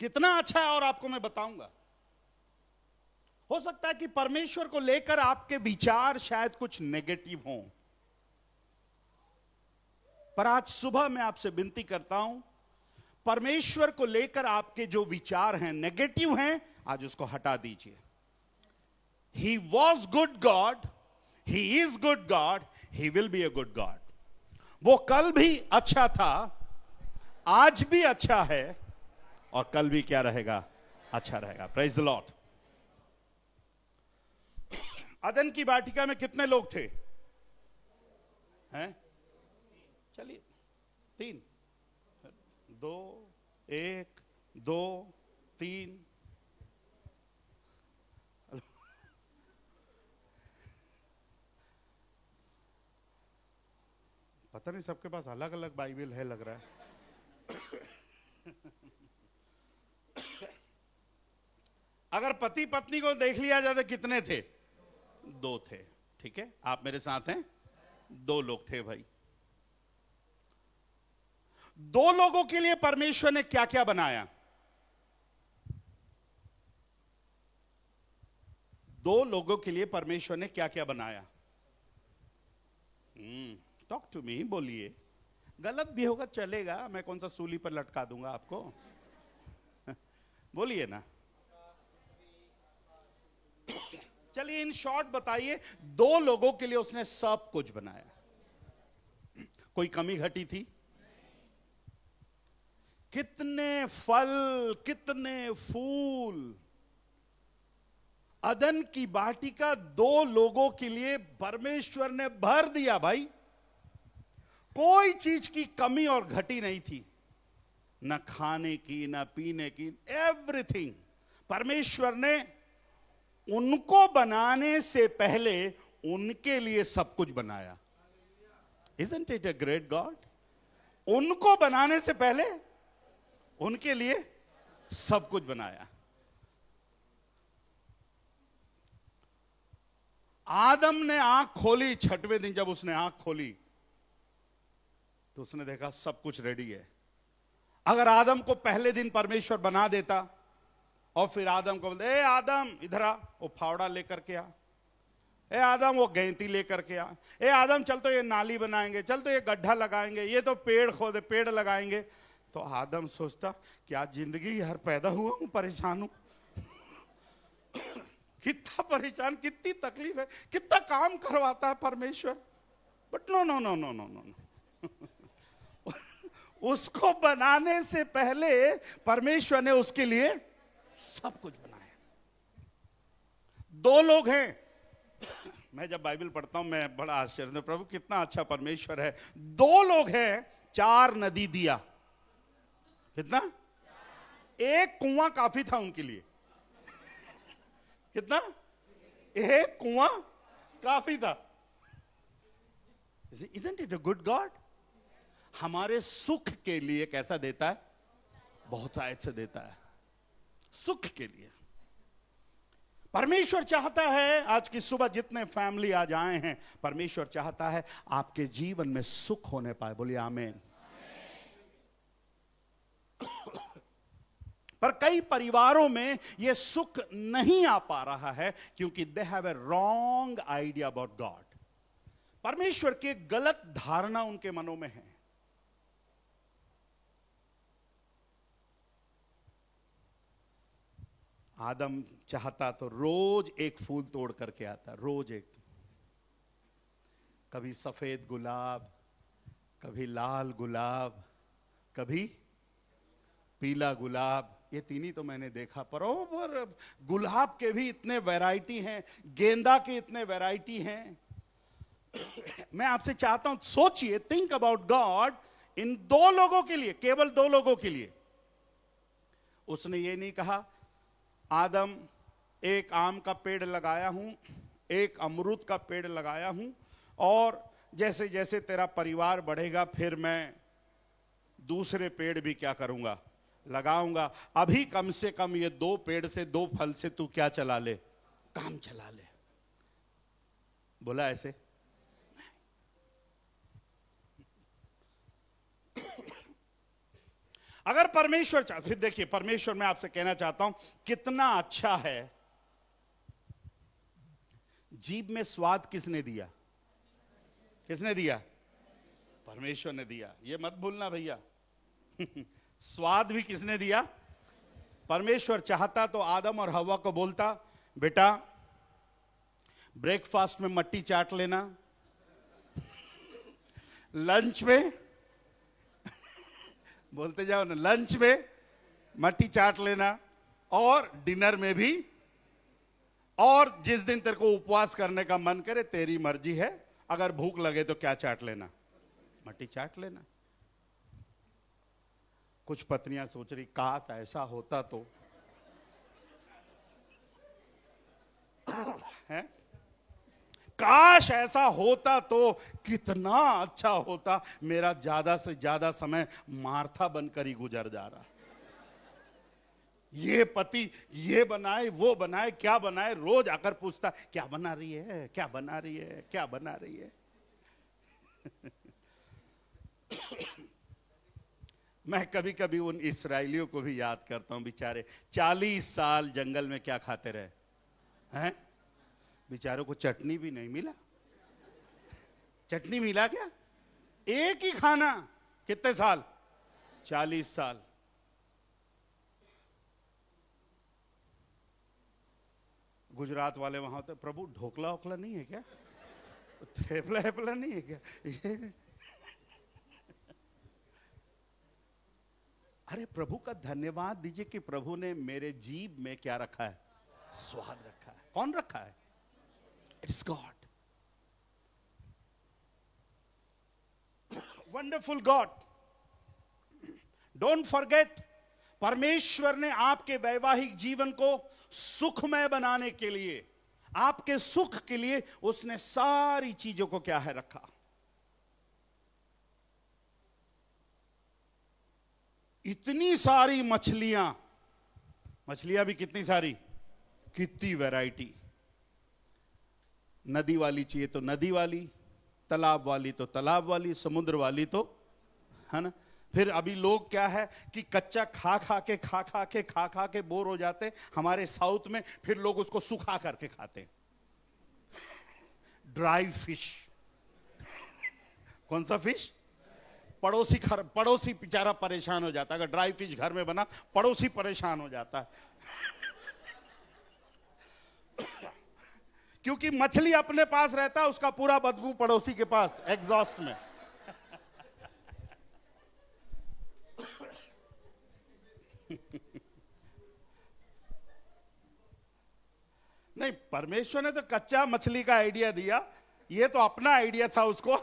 कितना अच्छा है और आपको मैं बताऊंगा। हो सकता है कि परमेश्वर को लेकर आपके विचार शायद कुछ नेगेटिव हों, पर आज सुबह मैं आपसे विनती करता हूं, परमेश्वर को लेकर आपके जो विचार हैं, नेगेटिव हैं, आज उसको हटा दीजिए। He was good God, He is good God, He will be a good God. वो कल भी अच्छा था, आज भी अच्छा है, और कल भी क्या रहेगा? अच्छा रहेगा। Praise the Lord. अदन की वाटिका में कितने लोग थे? हैं? चलिए, 3, 2, 1, 2, 3। पता नहीं, सबके पास अलग अलग बाइबल है लग रहा है। अगर पति पत्नी को देख लिया जाए तो कितने थे? 2 थे। ठीक है, आप मेरे साथ हैं? 2 लोग थे भाई। 2 लोगों के लिए परमेश्वर ने क्या क्या बनाया? 2 लोगों के लिए परमेश्वर ने क्या क्या बनाया? टॉक टू मी, बोलिए। गलत भी होगा चलेगा, मैं कौन सा सूली पर लटका दूंगा आपको। बोलिए ना। चलिए इन शॉर्ट बताइए, दो लोगों के लिए उसने सब कुछ बनाया, कोई कमी घटी थी? कितने फल, कितने फूल, अदन की वाटिका दो लोगों के लिए परमेश्वर ने भर दिया भाई। कोई चीज की कमी और घटी नहीं थी, न खाने की न पीने की, एवरीथिंग। परमेश्वर ने उनको बनाने से पहले उनके लिए सब कुछ बनाया। Isn't it a great God? उनको बनाने से पहले उनके लिए सब कुछ बनाया। आदम ने आंख खोली, छठवें दिन जब उसने आंख खोली तो उसने देखा सब कुछ रेडी है। अगर आदम को पहले दिन परमेश्वर बना देता और फिर आदम को बोलते, ए आदम इधर आ, वो फावड़ा लेकर के आ, ए आदम वो गैंती लेकर के आ, ए आदम चल तो ये नाली बनाएंगे, चल तो ये गड्ढा लगाएंगे, ये तो पेड़ खोदे, पेड़ लगाएंगे, तो आदम सोचता क्या जिंदगी यार, पैदा हुआ हूं परेशान हूं। कितना परेशान, कितनी तकलीफ है, कितना काम करवाता है परमेश्वर। But no no no no no no, उसको बनाने से पहले परमेश्वर ने उसके लिए सब कुछ बनाया। दो लोग हैं। मैं जब बाइबल पढ़ता हूं मैं बड़ा आश्चर्य हूं, प्रभु कितना अच्छा परमेश्वर है। दो लोग हैं, चार नदी दिया। कितना? एक कुआं काफी था उनके लिए। कितना? एक कुआं काफी था। Isn't it a good God? हमारे सुख के लिए कैसा देता है? बहुत आयत से देता है, सुख के लिए। परमेश्वर चाहता है, आज की सुबह जितने फैमिली आज आए हैं, परमेश्वर चाहता है आपके जीवन में सुख होने पाए। बोलिए आमीन। पर कई परिवारों में यह सुख नहीं आ पा रहा है क्योंकि they have a wrong idea about God. परमेश्वर की गलत धारणा उनके मनों में है। आदम चाहता तो रोज एक फूल तोड़ करके आता, रोज एक, कभी सफेद गुलाब, कभी लाल गुलाब, कभी पीला गुलाब। ये तीन ही तो मैंने देखा, पर गुलाब के भी इतने वैरायटी हैं, गेंदा के इतने वैरायटी हैं। मैं आपसे चाहता हूं सोचिए, थिंक अबाउट गॉड इन दो लोगों के लिए, केवल दो लोगों के लिए। उसने ये नहीं कहा आदम एक आम का पेड़ लगाया हूं, एक अमरूद का पेड़ लगाया हूं, और जैसे जैसे तेरा परिवार बढ़ेगा फिर मैं दूसरे पेड़ भी क्या करूंगा, लगाऊंगा। अभी कम से कम ये दो पेड़ से, दो फल से तू क्या चला ले, काम चला ले। बोला ऐसे? अगर परमेश्वर चाहते, फिर देखिए परमेश्वर, मैं आपसे कहना चाहता हूं कितना अच्छा है। जीभ में स्वाद किसने दिया? किसने दिया? परमेश्वर ने दिया। ये मत भूलना भैया। स्वाद भी किसने दिया? परमेश्वर चाहता तो आदम और हवा को बोलता, बेटा ब्रेकफास्ट में मट्टी चाट लेना, लंच में बोलते जाओ ना, लंच में मट्टी चाट लेना, और डिनर में भी, और जिस दिन तेरे को उपवास करने का मन करे तेरी मर्जी है, अगर भूख लगे तो क्या चाट लेना, मट्टी चाट लेना। कुछ पत्नियां सोच रही काश ऐसा होता तो है, काश ऐसा होता तो कितना अच्छा होता। मेरा ज्यादा से ज्यादा समय मार्था बनकर ही गुजर जा रहा। ये पति ये बनाए वो बनाए, क्या बनाए, रोज आकर पूछता क्या बना रही है, क्या बना रही है, क्या बना रही है। मैं कभी कभी उन इस्राएलियों को भी याद करता हूं, बेचारे 40 साल जंगल में क्या खाते रहे हैं, बेचारों को चटनी भी नहीं मिला। चटनी मिला क्या? एक ही खाना, कितने साल? 40 साल। गुजरात वाले वहां होते, प्रभु ढोकला ओकला नहीं है क्या? थेपला हेपला नहीं है क्या? अरे प्रभु का धन्यवाद दीजिए कि प्रभु ने मेरे जीभ में क्या रखा है? स्वाद रखा है। कौन रखा है? It's God. Wonderful God. Don't forget, परमेश्वर ने आपके वैवाहिक जीवन को सुखमय बनाने के लिए, आपके सुख के लिए उसने सारी चीजों को क्या है रखा। इतनी सारी मछलियां भी कितनी सारी, कितनी वैरायटी। नदी वाली चाहिए तो नदी वाली, तालाब वाली तो तालाब वाली, समुद्र वाली तो, है ना। फिर अभी लोग क्या है कि कच्चा खा खा के बोर हो जाते। हमारे साउथ में फिर लोग उसको सुखा करके खाते हैं, ड्राई फिश। कौन सा फिश? पड़ोसी बेचारा परेशान हो जाता है। अगर ड्राई फिश घर में बना, पड़ोसी परेशान हो जाता है। क्योंकि मछली अपने पास रहता है, उसका पूरा बदबू पड़ोसी के पास एग्जॉस्ट में। नहीं, परमेश्वर ने तो कच्चा मछली का आइडिया दिया, ये तो अपना आइडिया था। उसको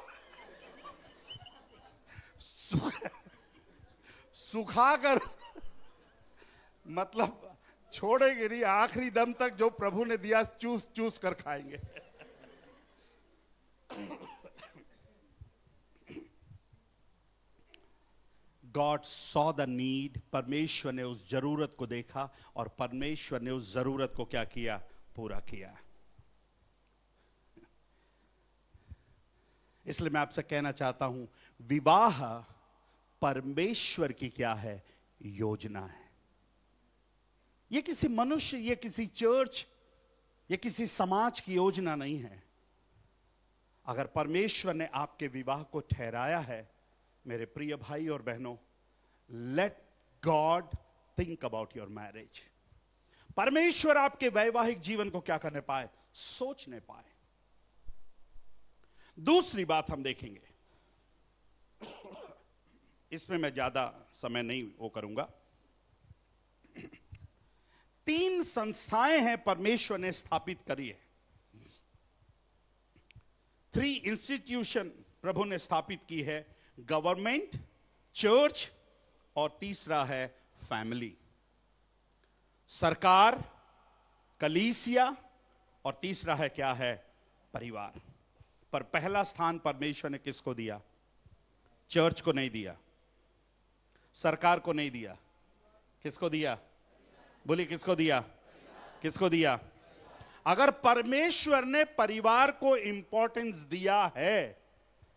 सुखा कर, मतलब छोड़ेंगे नहीं, आखिरी दम तक जो प्रभु ने दिया चूस चूस कर खाएंगे। गॉड सॉ द नीड, परमेश्वर ने उस जरूरत को देखा और परमेश्वर ने उस जरूरत को क्या किया? पूरा किया। इसलिए मैं आपसे कहना चाहता हूं, विवाह परमेश्वर की क्या है? योजना है। ये किसी मनुष्य, ये किसी चर्च, ये किसी समाज की योजना नहीं है। अगर परमेश्वर ने आपके विवाह को ठहराया है, मेरे प्रिय भाई और बहनों, let God think about your marriage. परमेश्वर आपके वैवाहिक जीवन को क्या करने पाए? सोचने पाए। दूसरी बात हम देखेंगे, इसमें मैं ज्यादा समय नहीं वो करूंगा। 3 संस्थाएं हैं परमेश्वर ने स्थापित करी है। 3 इंस्टीट्यूशन प्रभु ने स्थापित की है, गवर्नमेंट, चर्च और तीसरा है फैमिली। सरकार, कलीसिया और तीसरा है क्या है? परिवार। पर पहला स्थान परमेश्वर ने किसको दिया? चर्च को नहीं दिया, सरकार को नहीं दिया। किसको दिया? बोलिए, किसको दिया? किसको दिया? अगर परमेश्वर ने परिवार को इंपॉर्टेंस दिया है,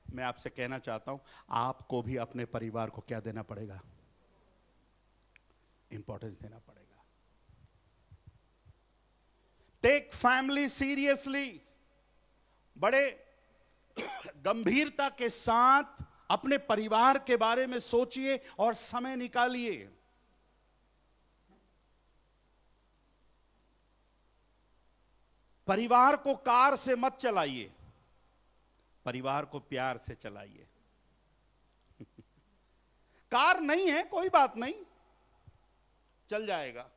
मैं आपसे कहना चाहता हूं, आपको भी अपने परिवार को क्या देना पड़ेगा? इंपॉर्टेंस देना पड़ेगा। Take family seriously. बड़े गंभीरता के साथ अपने परिवार के बारे में सोचिए और समय निकालिए। परिवार को कार से मत चलाइए, परिवार को प्यार से चलाइए। कार नहीं है, कोई बात नहीं, चल जाएगा।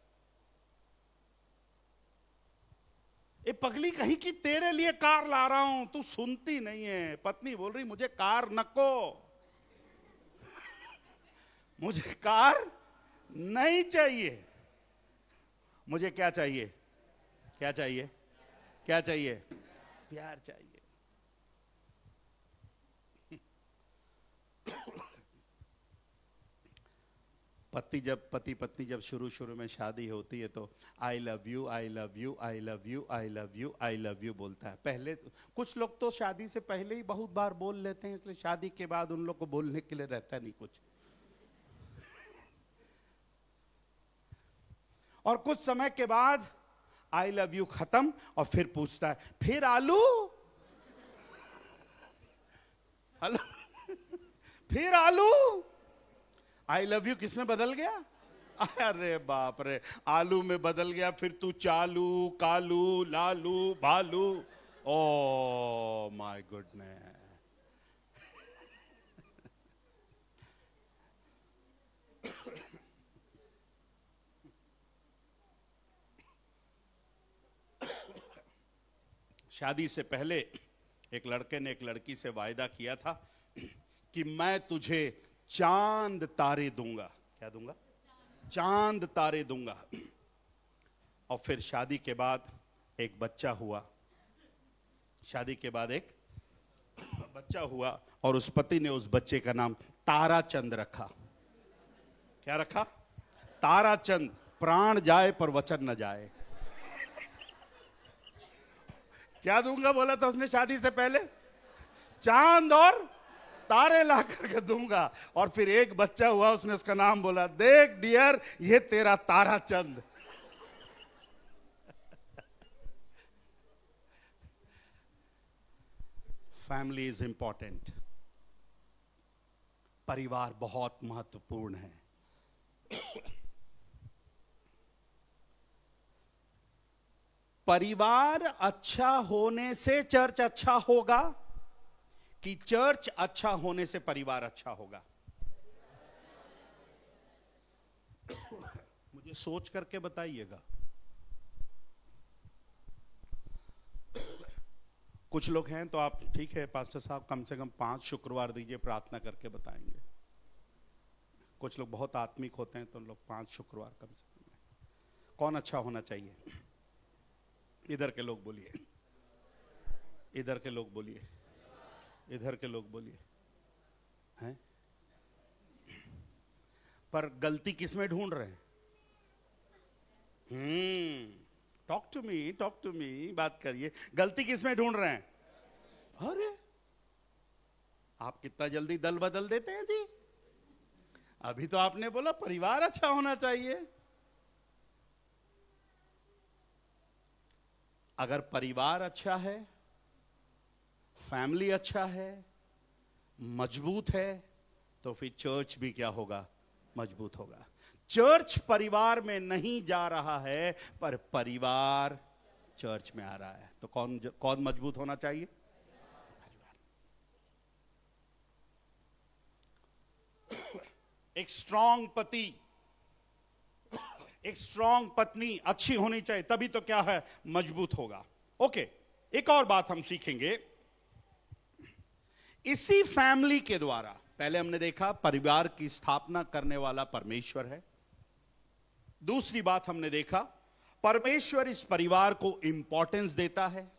ये पगली कहीं की तेरे लिए कार ला रहा हूं, तू सुनती नहीं है। पत्नी बोल रही मुझे कार नको, मुझे कार नहीं चाहिए, मुझे क्या चाहिए? क्या चाहिए? क्या चाहिए? प्यार चाहिए। पति पत्नी जब शुरू में शादी होती है तो I love you, I love you, I love you, I love you, I love you बोलता है। पहले कुछ लोग तो शादी से पहले ही बहुत बार बोल लेते हैं, इसलिए शादी के बाद उन लोग को बोलने के लिए रहता नहीं कुछ। और कुछ समय के बाद आई लव यू खत्म और फिर पूछता है, फिर आलू, हेलो, फिर आलू, आई लव यू किसमें बदल गया? अरे बाप रे, आलू में बदल गया, फिर तू चालू, कालू, लालू, भालू। Oh my goodness. शादी से पहले एक लड़के ने एक लड़की से वायदा किया था कि मैं तुझे चांद तारे दूंगा। क्या दूंगा? चांद तारे दूंगा। और फिर शादी के बाद एक बच्चा हुआ। शादी के बाद एक बच्चा हुआ और उस पति ने उस बच्चे का नाम ताराचंद रखा। क्या रखा? ताराचंद। प्राण जाए पर वचन न जाए। क्या दूंगा बोला था उसने शादी से पहले? चांद और तारे ला करके दूंगा। और फिर एक बच्चा हुआ, उसने उसका नाम बोला, देख डियर, ये तेरा ताराचंद। Family is important. परिवार बहुत महत्वपूर्ण है। परिवार अच्छा होने से चर्च अच्छा होगा कि चर्च अच्छा होने से परिवार अच्छा होगा? मुझे सोच करके बताइएगा। कुछ लोग हैं तो आप ठीक है पास्टर साहब, कम से कम 5 शुक्रवार दीजिए, प्रार्थना करके बताएंगे। कुछ लोग बहुत आत्मिक होते हैं तो उन लोग 5 शुक्रवार कम से कम। कौन अच्छा होना चाहिए? इधर के लोग बोलिए, इधर के लोग बोलिए, इधर के लोग बोलिए। हैं? पर गलती किसमें ढूंढ रहे हैं? Talk to me, talk to me, बात करिए। गलती किसमें ढूंढ रहे हैं? अरे आप कितना जल्दी दल बदल देते हैं जी। अभी तो आपने बोला परिवार अच्छा होना चाहिए। अगर परिवार अच्छा है, फैमिली अच्छा है, मजबूत है, तो फिर चर्च भी क्या होगा? मजबूत होगा। चर्च परिवार में नहीं जा रहा है, पर परिवार चर्च में आ रहा है। तो कौन मजबूत होना चाहिए? परिवार। एक स्ट्रांग पति, एक स्ट्रांग पत्नी अच्छी होनी चाहिए, तभी तो क्या है? मजबूत होगा। ओके, एक और बात हम सीखेंगे इसी फैमिली के द्वारा। पहले हमने देखा परिवार की स्थापना करने वाला परमेश्वर है। दूसरी बात हमने देखा परमेश्वर इस परिवार को इंपॉर्टेंस देता है।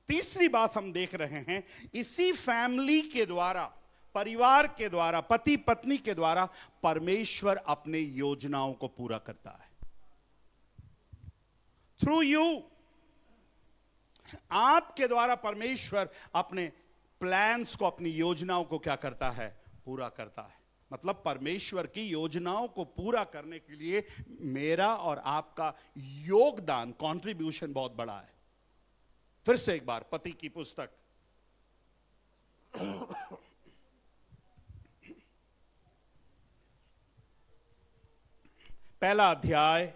तीसरी बात हम देख रहे हैं इसी फैमिली के द्वारा, परिवार के द्वारा, पति पत्नी के द्वारा परमेश्वर अपने योजनाओं को पूरा करता है। थ्रू यू, आपके द्वारा परमेश्वर अपने प्लान्स को, अपनी योजनाओं को क्या करता है? पूरा करता है। मतलब परमेश्वर की योजनाओं को पूरा करने के लिए मेरा और आपका योगदान, कंट्रीब्यूशन बहुत बड़ा है। फिर से एक बार पति की पुस्तक पहला अध्याय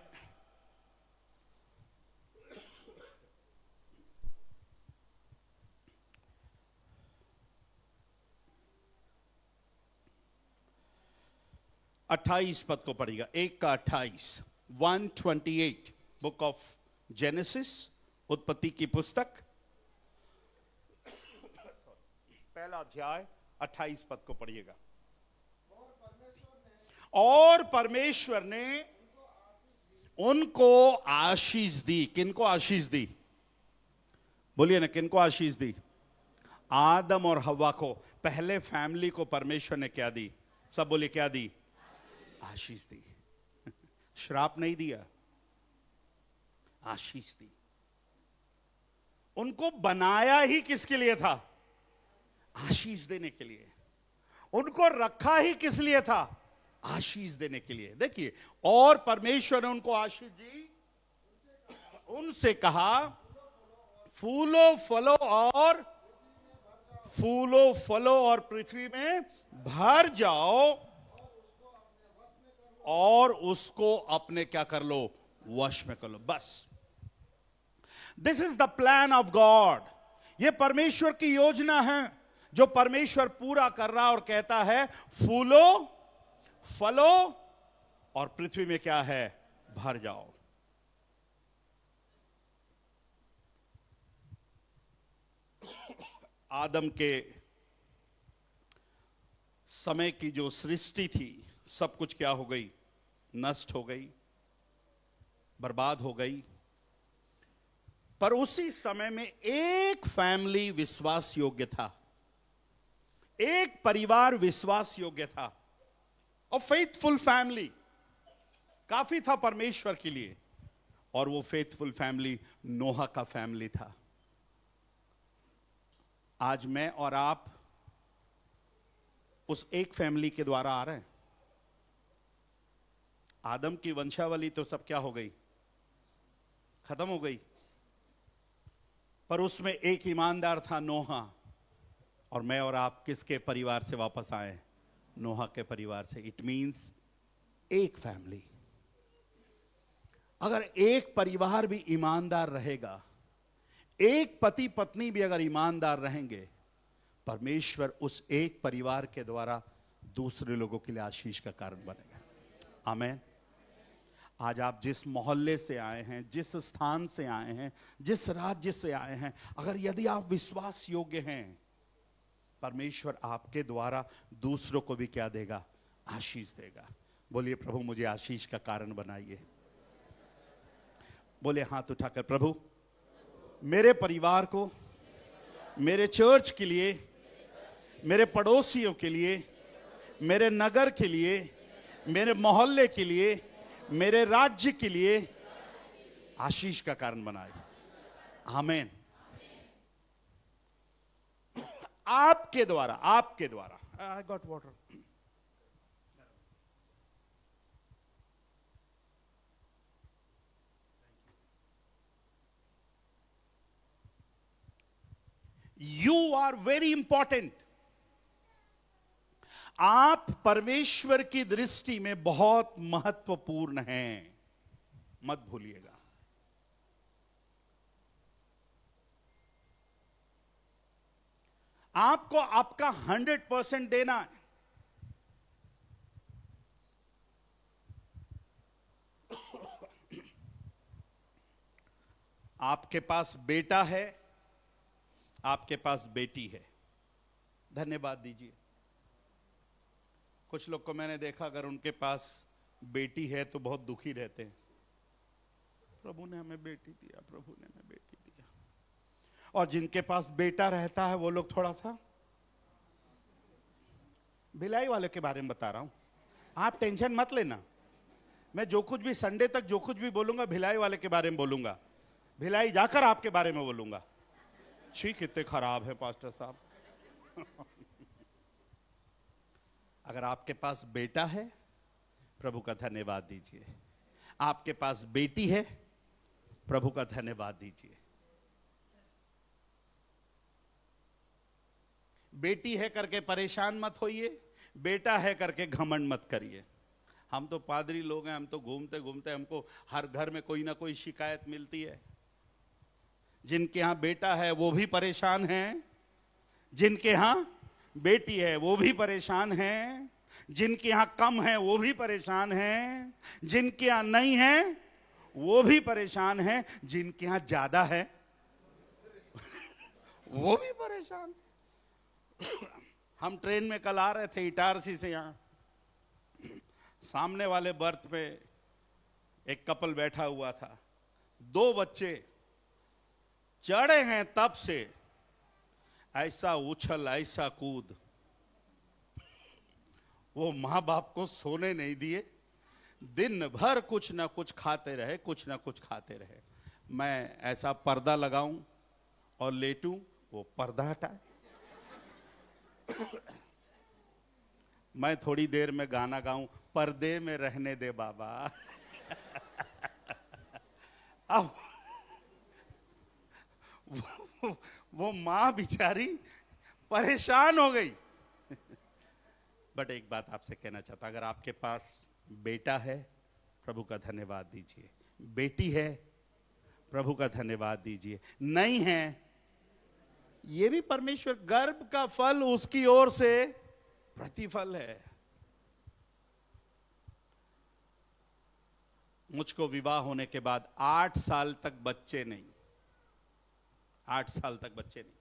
28 पद को पढ़िएगा। 1 का 28, 128, बुक ऑफ जेनेसिस, उत्पत्ति की पुस्तक, पहला अध्याय 28 पद को पढ़िएगा। और परमेश्वर ने उनको आशीष दी। किनको आशीष दी? बोलिए ना, किनको आशीष दी? आदम और हव्वा को, पहले फैमिली को परमेश्वर ने क्या दी? सब बोले क्या दी? आशीष दी। श्राप नहीं दिया, आशीष दी। उनको बनाया ही किसके लिए था? आशीष देने के लिए। उनको रखा ही किस लिए था? आशीष देने के लिए। देखिए, और परमेश्वर ने उनको आशीष दी, उनसे कहा फूलो फलो और फूलो फलो और पृथ्वी में भर जाओ और उसको अपने क्या कर लो, वश में कर लो। बस this is the plan of God. यह परमेश्वर की योजना है जो परमेश्वर पूरा कर रहा और कहता है फूलो फलो और पृथ्वी में क्या है, भर जाओ। आदम के समय की जो सृष्टि थी सब कुछ क्या हो गई, नष्ट हो गई, बर्बाद हो गई। पर उसी समय में एक फैमिली विश्वास योग्य था, एक परिवार विश्वास योग्य था, और फेथफुल फैमिली काफी था परमेश्वर के लिए। और वो फेथफुल फैमिली नोहा का फैमिली था। आज मैं और आप उस एक फैमिली के द्वारा आ रहे हैं। आदम की वंशावली तो सब क्या हो गई, खत्म हो गई, पर उसमें एक ईमानदार था नोहा। और मैं और आप किसके परिवार से वापस आए, नोहा के परिवार से। इट मींस एक फैमिली। अगर एक परिवार भी ईमानदार रहेगा, एक पति पत्नी भी अगर ईमानदार रहेंगे, परमेश्वर उस एक परिवार के द्वारा दूसरे लोगों के लिए आशीष का कारण बनेगा। आमीन। आज आप जिस मोहल्ले से आए हैं, जिस स्थान से आए हैं, जिस राज्य से आए हैं, अगर यदि आप विश्वास योग्य हैं, परमेश्वर आपके द्वारा दूसरों को भी क्या देगा, आशीष देगा। बोलिए प्रभु मुझे आशीष का कारण बनाइए। बोले हाथ उठाकर, प्रभु मेरे परिवार को, मेरे चर्च के लिए, मेरे पड़ोसियों के लिए, मेरे नगर के लिए, मेरे मोहल्ले के लिए, मेरे राज्य के लिए आशीष का कारण बनाए। आमीन। आपके द्वारा, आपके द्वारा। I got water. You are very important. आप परमेश्वर की दृष्टि में बहुत महत्वपूर्ण हैं, मत भूलिएगा। आपको आपका 100% देना है। आपके पास बेटा है, आपके पास बेटी है, धन्यवाद दीजिए। कुछ लोग को मैंने देखा, अगर उनके पास बेटी है तो बहुत दुखी रहते हैं। प्रभु ने हमें बेटी दिया, प्रभु ने हमें बेटी दिया। और जिनके पास बेटा रहता है वो लोग थोड़ा सा, भिलाई वाले के बारे में बता रहा हूं, आप टेंशन मत लेना। मैं जो कुछ भी संडे तक जो कुछ भी बोलूंगा भिलाई वाले के बारे में बोलूंगा, भिलाई जाकर आपके बारे में बोलूंगा। छी कितने खराब है पास्टर साहब। अगर आपके पास बेटा है, प्रभु का धन्यवाद दीजिए। आपके पास बेटी है, प्रभु का धन्यवाद दीजिए। बेटी है करके परेशान मत होइए, बेटा है करके घमंड मत करिए। हम तो पादरी लोग हैं, हम तो घूमते घूमते हमको हर घर में कोई ना कोई शिकायत मिलती है। जिनके यहां बेटा है वो भी परेशान हैं, जिनके यहां बेटी है वो भी परेशान हैं, जिनके यहां कम है वो भी परेशान हैं, जिनके यहां नहीं है वो भी परेशान हैं, जिनके यहां ज्यादा है वो भी परेशान। हम ट्रेन में कल आ रहे थे इटारसी से, यहां सामने वाले बर्थ पे एक कपल बैठा हुआ था, 2 बच्चे चढ़े हैं तब से ऐसा उछल ऐसा कूद, वो मां बाप को सोने नहीं दिए, दिन भर कुछ ना कुछ खाते रहे, कुछ ना कुछ खाते रहे। मैं ऐसा पर्दा लगाऊं और लेटूं, वो पर्दा हटाए। मैं थोड़ी देर में गाना गाऊं, पर्दे में रहने दे बाबा। अब वो मां बिचारी परेशान हो गई। बट एक बात आपसे कहना चाहता, अगर आपके पास बेटा है, प्रभु का धन्यवाद दीजिए। बेटी है, प्रभु का धन्यवाद दीजिए। नहीं है, ये भी परमेश्वर, गर्भ का फल उसकी ओर से प्रतिफल है। मुझको विवाह होने के बाद 8 साल तक बच्चे नहीं, 8 साल तक बच्चे नहीं।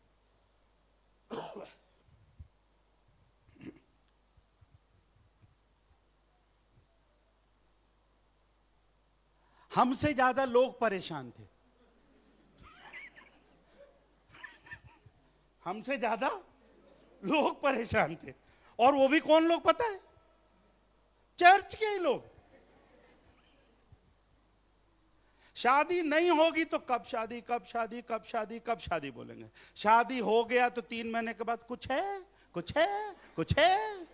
हमसे ज्यादा लोग परेशान थे, हमसे ज्यादा लोग परेशान थे। और वो भी कौन लोग पता है? चर्च के ही लोग। शादी नहीं होगी तो कब शादी, कब शादी, कब शादी, कब शादी बोलेंगे। शादी हो गया तो 3 महीने के बाद कुछ है, कुछ है, कुछ है।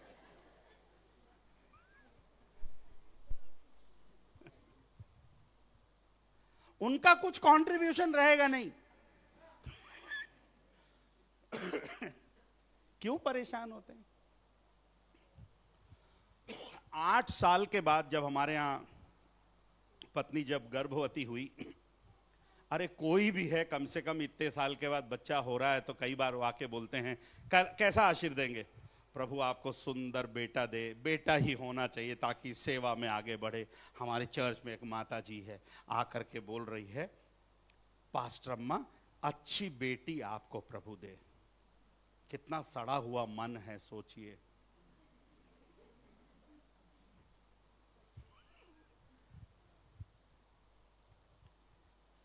उनका कुछ कंट्रीब्यूशन रहेगा नहीं। क्यों परेशान होते हैं? 8 साल के बाद जब हमारे यहां पत्नी जब गर्भवती हुई, अरे कोई भी है, कम से कम इतने साल के बाद बच्चा हो रहा है तो कई बार वो आके बोलते हैं कैसा आशीर्वाद देंगे? प्रभु आपको सुंदर बेटा दे, बेटा ही होना चाहिए ताकि सेवा में आगे बढ़े। हमारे चर्च में एक माता जी है, आकर के बोल रही है, पास्टर अम्मा अच्छी बेटी आपको प्रभु दे। कितना सड़ा हुआ मन है, सोचिए।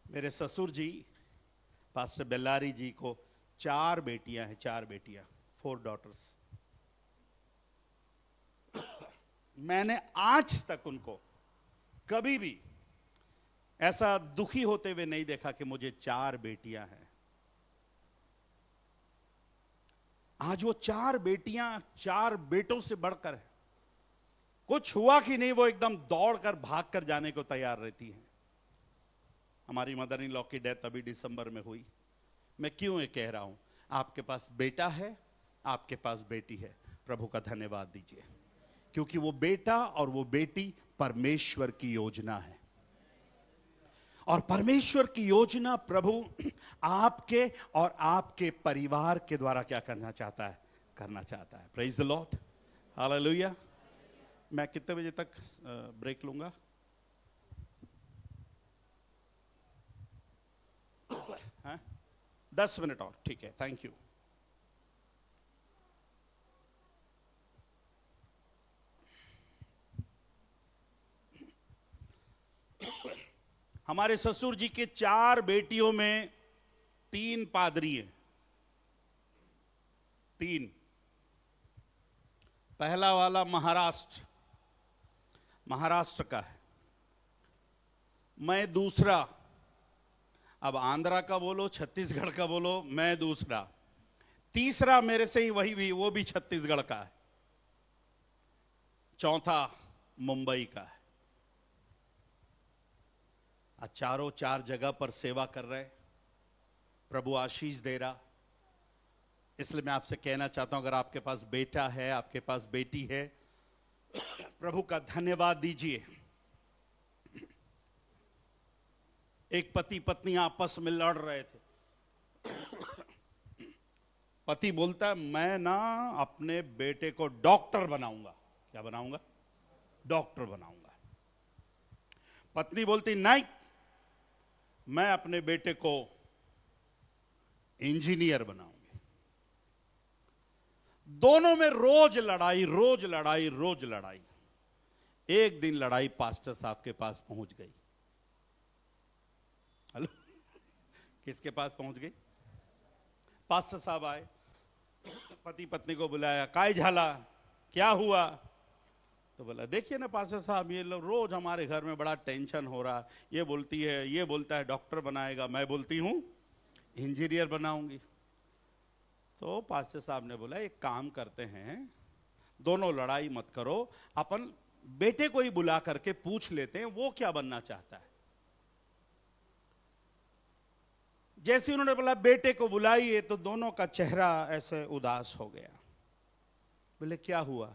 मेरे ससुर जी पास्टर बेल्लारी जी को 4 बेटियां हैं, 4 बेटियां, 4 डॉटर्स। मैंने आज तक उनको कभी भी ऐसा दुखी होते हुए नहीं देखा कि मुझे 4 बेटियां हैं। आज वो 4 बेटियां 4 बेटों से बढ़कर है। कुछ हुआ कि नहीं, वो एकदम दौड़कर भागकर जाने को तैयार रहती हैं। हमारी मदर इन लॉ की डेथ अभी दिसंबर में हुई। मैं क्यों ये कह रहा हूं? आपके पास बेटा है, आपके पास बेटी है, प्रभु का धन्यवाद दीजिए, क्योंकि वो बेटा और वो बेटी परमेश्वर की योजना है। और परमेश्वर की योजना प्रभु आपके और आपके परिवार के द्वारा क्या करना चाहता है? करना चाहता है। Praise the Lord, hallelujah. मैं कितने बजे तक ब्रेक लूंगा? हाँ? 10 मिनट और, ठीक है, थैंक यू। हमारे ससुर जी के 4 बेटियों में 3 पादरी हैं। 3। पहला वाला महाराष्ट्र का है। मैं दूसरा, अब आंध्रा का बोलो, छत्तीसगढ़ का बोलो, मैं दूसरा। तीसरा मेरे से ही वही भी, वो भी छत्तीसगढ़ का है। चौथा मुंबई का है। आज चारों 4 जगह पर सेवा कर रहे हैं। प्रभु आशीष दे रहा। इसलिए मैं आपसे कहना चाहता हूं, अगर आपके पास बेटा है, आपके पास बेटी है, प्रभु का धन्यवाद दीजिए। एक पति पत्नी आपस में लड़ रहे थे। पति बोलता है, मैं ना अपने बेटे को डॉक्टर बनाऊंगा। क्या बनाऊंगा? डॉक्टर बनाऊंगा। पत्नी बोलती, नहीं, मैं अपने बेटे को इंजीनियर बनाऊंगी। दोनों में रोज लड़ाई, रोज लड़ाई, रोज लड़ाई। एक दिन लड़ाई पास्टर साहब के पास पहुंच गई। हेलो, किसके पास पहुंच गई? पास्टर साहब आए, पति पत्नी को बुलाया, काय झाला, क्या हुआ? तो बोला, देखिए ना पास्टर साहब, ये लोग रोज हमारे घर में बड़ा टेंशन हो रहा। ये बोलती है, ये बोलता है डॉक्टर बनाएगा, मैं बोलती हूं इंजीनियर बनाऊंगी। तो पास्टर साहब ने बोला, एक काम करते हैं, दोनों लड़ाई मत करो, अपन बेटे को ही बुला करके पूछ लेते हैं वो क्या बनना चाहता है। जैसे उन्होंने बोला बेटे को बुलाइए, तो दोनों का चेहरा ऐसे उदास हो गया। बोले क्या हुआ?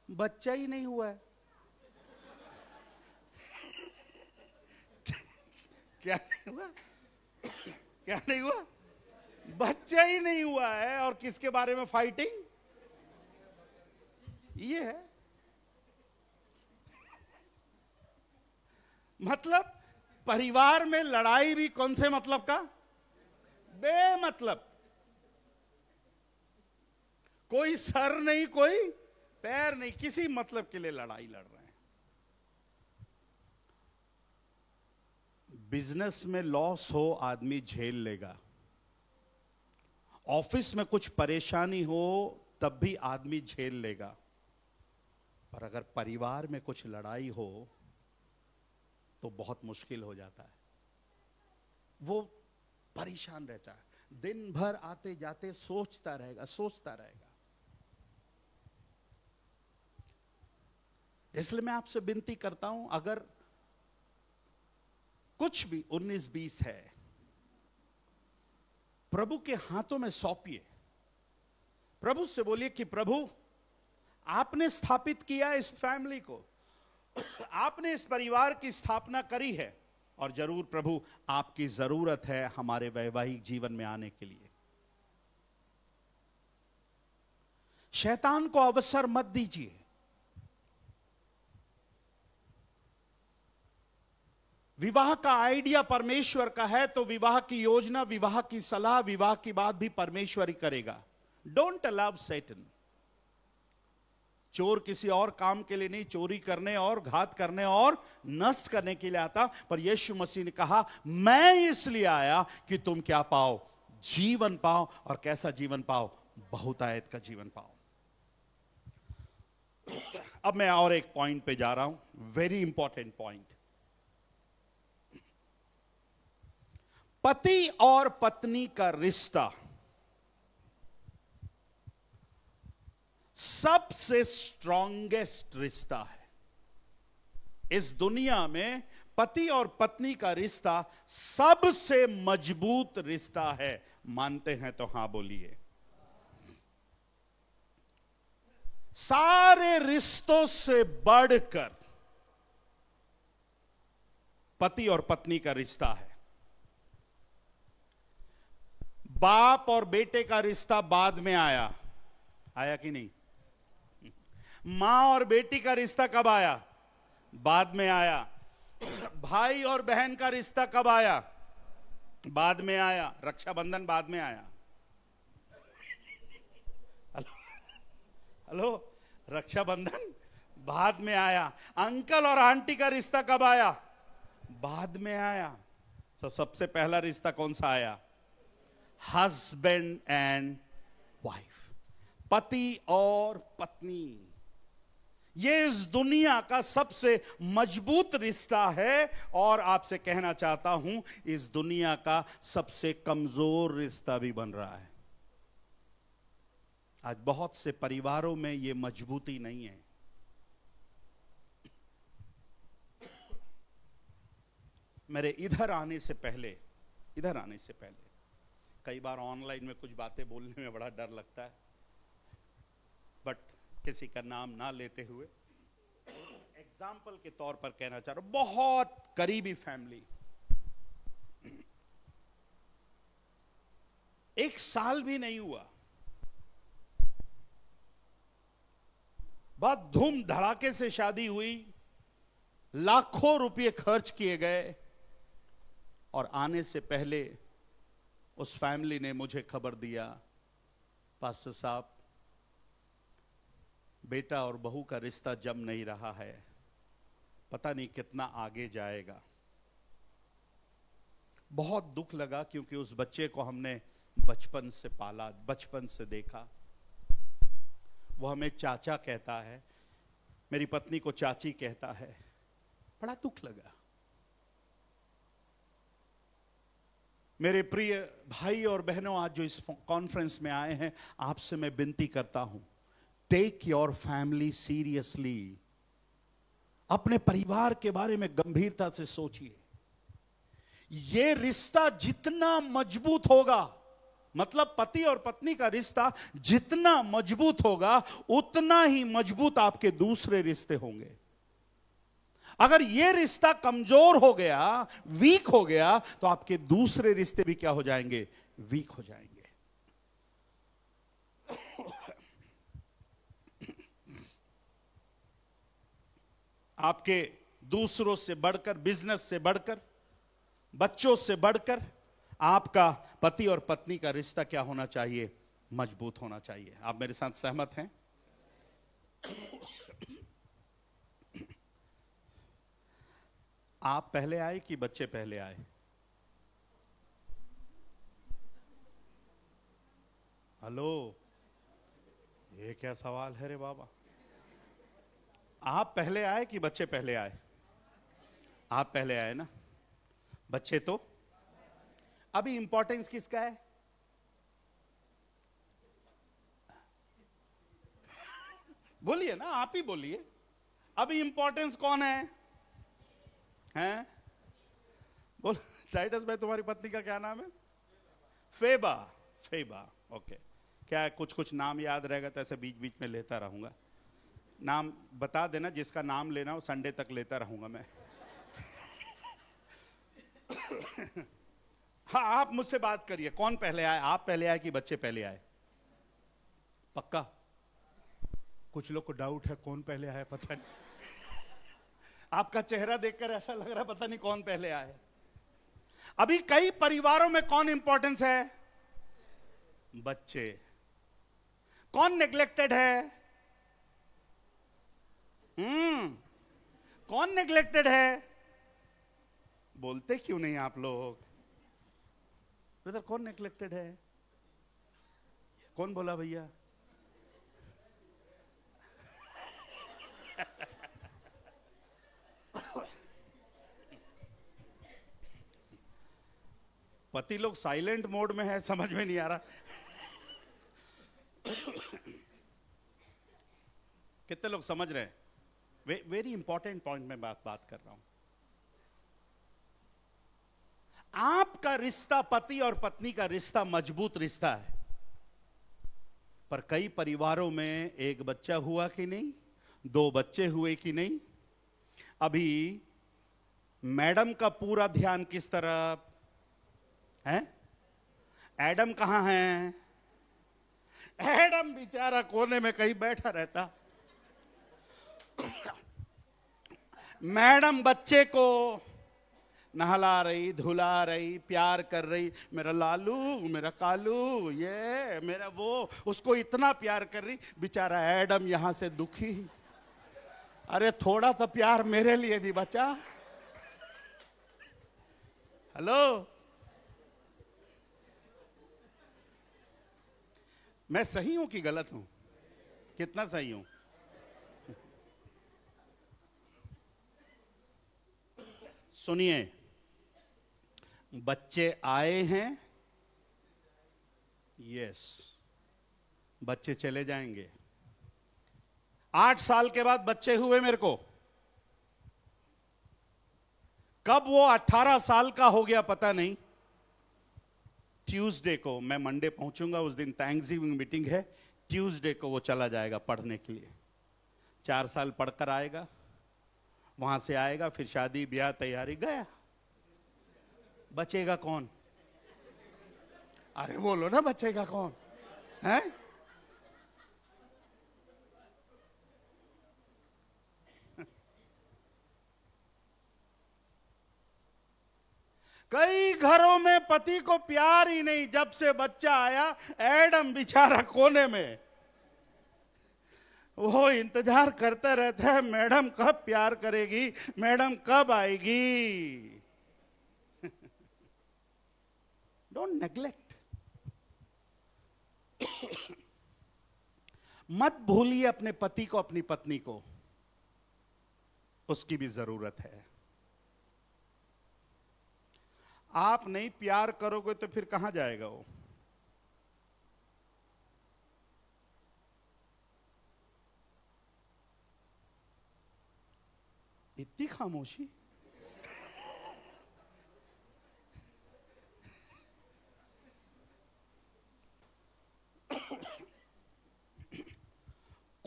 बच्चा ही नहीं हुआ है। क्या नहीं हुआ? क्या नहीं हुआ? बच्चा ही नहीं हुआ है, और किसके बारे में फाइटिंग? ये है मतलब परिवार में लड़ाई भी कौन से मतलब का? बेमतलब। कोई सर नहीं, कोई पैर नहीं, किसी मतलब के लिए लड़ाई लड़ रहे हैं। बिजनेस में लॉस हो आदमी झेल लेगा, ऑफिस में कुछ परेशानी हो तब भी आदमी झेल लेगा, पर अगर परिवार में कुछ लड़ाई हो तो बहुत मुश्किल हो जाता है। वो परेशान रहता है, दिन भर आते जाते सोचता रहेगा, सोचता रहेगा। इसलिए मैं आपसे विनती करता हूं, अगर कुछ भी 19-20 है, प्रभु के हाथों में सौंपिए। प्रभु से बोलिए कि प्रभु, आपने स्थापित किया इस फैमिली को, आपने इस परिवार की स्थापना करी है, और जरूर प्रभु आपकी जरूरत है हमारे वैवाहिक जीवन में आने के लिए। शैतान को अवसर मत दीजिए। विवाह का आइडिया परमेश्वर का है, तो विवाह की योजना, विवाह की सलाह, विवाह की बात भी परमेश्वर ही करेगा। Don't allow Satan. चोर किसी और काम के लिए नहीं, चोरी करने और घात करने और नष्ट करने के लिए आता, पर यीशु मसीह ने कहा मैं इसलिए आया कि तुम क्या पाओ? जीवन पाओ। और कैसा जीवन पाओ? बहुतायत का जीवन पाओ। अब मैं और एक पॉइंट पे जा रहा हूं, वेरी इंपॉर्टेंट पॉइंट। पति और पत्नी का रिश्ता सबसे स्ट्रॉन्गेस्ट रिश्ता है इस दुनिया में। पति और पत्नी का रिश्ता सबसे मजबूत रिश्ता है। मानते हैं तो हां बोलिए। सारे रिश्तों से बढ़कर पति और पत्नी का रिश्ता है। बाप और बेटे का रिश्ता बाद में आया, आया कि नहीं? मां और बेटी का रिश्ता कब आया? बाद में आया। भाई और बहन का रिश्ता कब आया? बाद में आया। रक्षाबंधन बाद में आया। हेलो, रक्षाबंधन बाद में आया। अंकल और आंटी का रिश्ता कब आया? बाद में आया। सबसे पहला रिश्ता कौन सा आया? हस्बैंड एंड वाइफ, पति और पत्नी। ये इस दुनिया का सबसे मजबूत रिश्ता है, और आपसे कहना चाहता हूं इस दुनिया का सबसे कमजोर रिश्ता भी बन रहा है। आज बहुत से परिवारों में ये मजबूती नहीं है। मेरे इधर आने से पहले कई बार ऑनलाइन में कुछ बातें बोलने में बड़ा डर लगता है, बट किसी का नाम ना लेते हुए एग्जाम्पल के तौर पर कहना चाह रहा हूं। बहुत करीबी फैमिली, 1 साल भी नहीं हुआ, बहुत धूम धड़ाके से शादी हुई, लाखों रुपए खर्च किए गए, और आने से पहले उस फैमिली ने मुझे खबर दिया, पास्टर साहब, बेटा और बहू का रिश्ता जम नहीं रहा है, पता नहीं कितना आगे जाएगा। बहुत दुख लगा, क्योंकि उस बच्चे को हमने बचपन से पाला, बचपन से देखा। वो हमें चाचा कहता है, मेरी पत्नी को चाची कहता है। बड़ा दुख लगा। मेरे प्रिय भाई और बहनों, आज जो इस कॉन्फ्रेंस में आए हैं, आपसे मैं विनती करता हूं, टेक योर फैमिली सीरियसली। अपने परिवार के बारे में गंभीरता से सोचिए। ये रिश्ता जितना मजबूत होगा, मतलब पति और पत्नी का रिश्ता जितना मजबूत होगा, उतना ही मजबूत आपके दूसरे रिश्ते होंगे। अगर यह रिश्ता कमजोर हो गया, वीक हो गया, तो आपके दूसरे रिश्ते भी क्या हो जाएंगे? वीक हो जाएंगे। आपके दूसरों से बढ़कर, बिजनेस से बढ़कर, बच्चों से बढ़कर आपका पति और पत्नी का रिश्ता क्या होना चाहिए? मजबूत होना चाहिए। आप मेरे साथ सहमत हैं? आप पहले आए कि बच्चे पहले आए? हेलो, ये क्या सवाल है रे बाबा? आप पहले आए कि बच्चे पहले आए? आप पहले आए ना। बच्चे तो अभी इंपॉर्टेंस किसका है? बोलिए ना, आप ही बोलिए। अभी इंपॉर्टेंस कौन है? हैं? बोल। टाइटस भाई, तुम्हारी पत्नी का क्या नाम है? फेबा। Faba, okay. क्या है, कुछ कुछ नाम याद रहेगा तो ऐसे बीच बीच में लेता रहूंगा। नाम बता देना, जिसका नाम लेना हो संडे तक लेता रहूंगा मैं। हाँ, आप मुझसे बात करिए। कौन पहले आए? आप पहले आए कि बच्चे पहले आए? पक्का? कुछ लोग को डाउट है कौन पहले आया, पता नहीं। आपका चेहरा देखकर ऐसा लग रहा पता नहीं कौन पहले आए। अभी कई परिवारों में कौन इंपॉर्टेंस है? बच्चे। कौन नेग्लेक्टेड है? कौन नेग्लेक्टेड है? बोलते क्यों नहीं आप लोग? ब्रदर, कौन नेग्लेक्टेड है? कौन बोला भैया? पति लोग साइलेंट मोड में है, समझ में नहीं आ रहा। कितने लोग समझ रहे हैं? वेरी इंपॉर्टेंट पॉइंट में बात कर रहा हूं। आपका रिश्ता, पति और पत्नी का रिश्ता मजबूत रिश्ता है, पर कई परिवारों में एक बच्चा हुआ कि नहीं, दो बच्चे हुए कि नहीं। अभी मैडम का पूरा ध्यान किस तरफ है? एडम कहां है? एडम बेचारा कोने में कहीं बैठा रहता। मैडम बच्चे को नहला रही, धुला रही, प्यार कर रही, मेरा लालू, मेरा कालू, ये मेरा वो, उसको इतना प्यार कर रही। बेचारा एडम यहां से दुखी। अरे थोड़ा तो प्यार मेरे लिए भी बचा। हेलो, मैं सही हूं कि गलत हूं? कितना सही हूं? सुनिए, बच्चे आए हैं, यस, बच्चे चले जाएंगे। 8 साल के बाद बच्चे हुए मेरे को। कब वो 18 साल का हो गया पता नहीं। ट्यूसडे को, मैं मंडे पहुंचूंगा, उस दिन थैंक्सगिविंग मीटिंग है। ट्यूसडे को वो चला जाएगा पढ़ने के लिए। 4 साल पढ़कर आएगा, वहां से आएगा, फिर शादी ब्याह तैयारी, गया। बचेगा कौन? अरे बोलो ना, बचेगा कौन है? कई घरों में पति को प्यार ही नहीं। जब से बच्चा आया, एडम बेचारा कोने में, वो इंतजार करता रहता है, मैडम कब प्यार करेगी, मैडम कब आएगी। Don't neglect. मत भूलिए अपने पति को, अपनी पत्नी को, उसकी भी जरूरत है। आप नहीं प्यार करोगे तो फिर कहां जाएगा वो? इतनी खामोशी?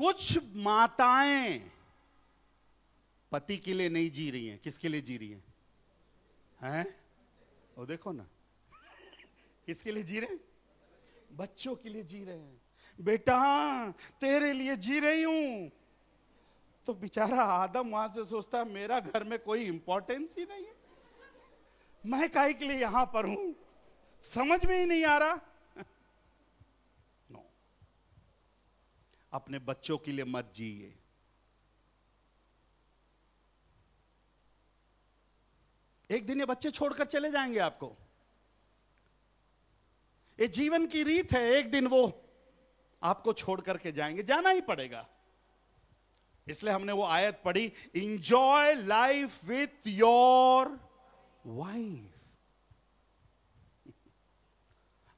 कुछ माताएं पति के लिए नहीं जी रही हैं, किसके लिए जी रही हैं? वो देखो ना, किसके लिए जी रहे हैं? बच्चों के लिए जी रहे हैं। बेटा तेरे लिए जी रही हूं। तो बेचारा आदम वहां से सोचता है मेरा घर में कोई इंपॉर्टेंस ही नहीं है, मैं काहे के लिए यहां पर हूं, समझ में ही नहीं आ रहा। नो, अपने बच्चों के लिए मत जिए। एक दिन ये बच्चे छोड़कर चले जाएंगे आपको, ये जीवन की रीत है, एक दिन वो आपको छोड़ करके जाएंगे, जाना ही पड़ेगा। इसलिए हमने वो आयत पढ़ी, enjoy life with your wife.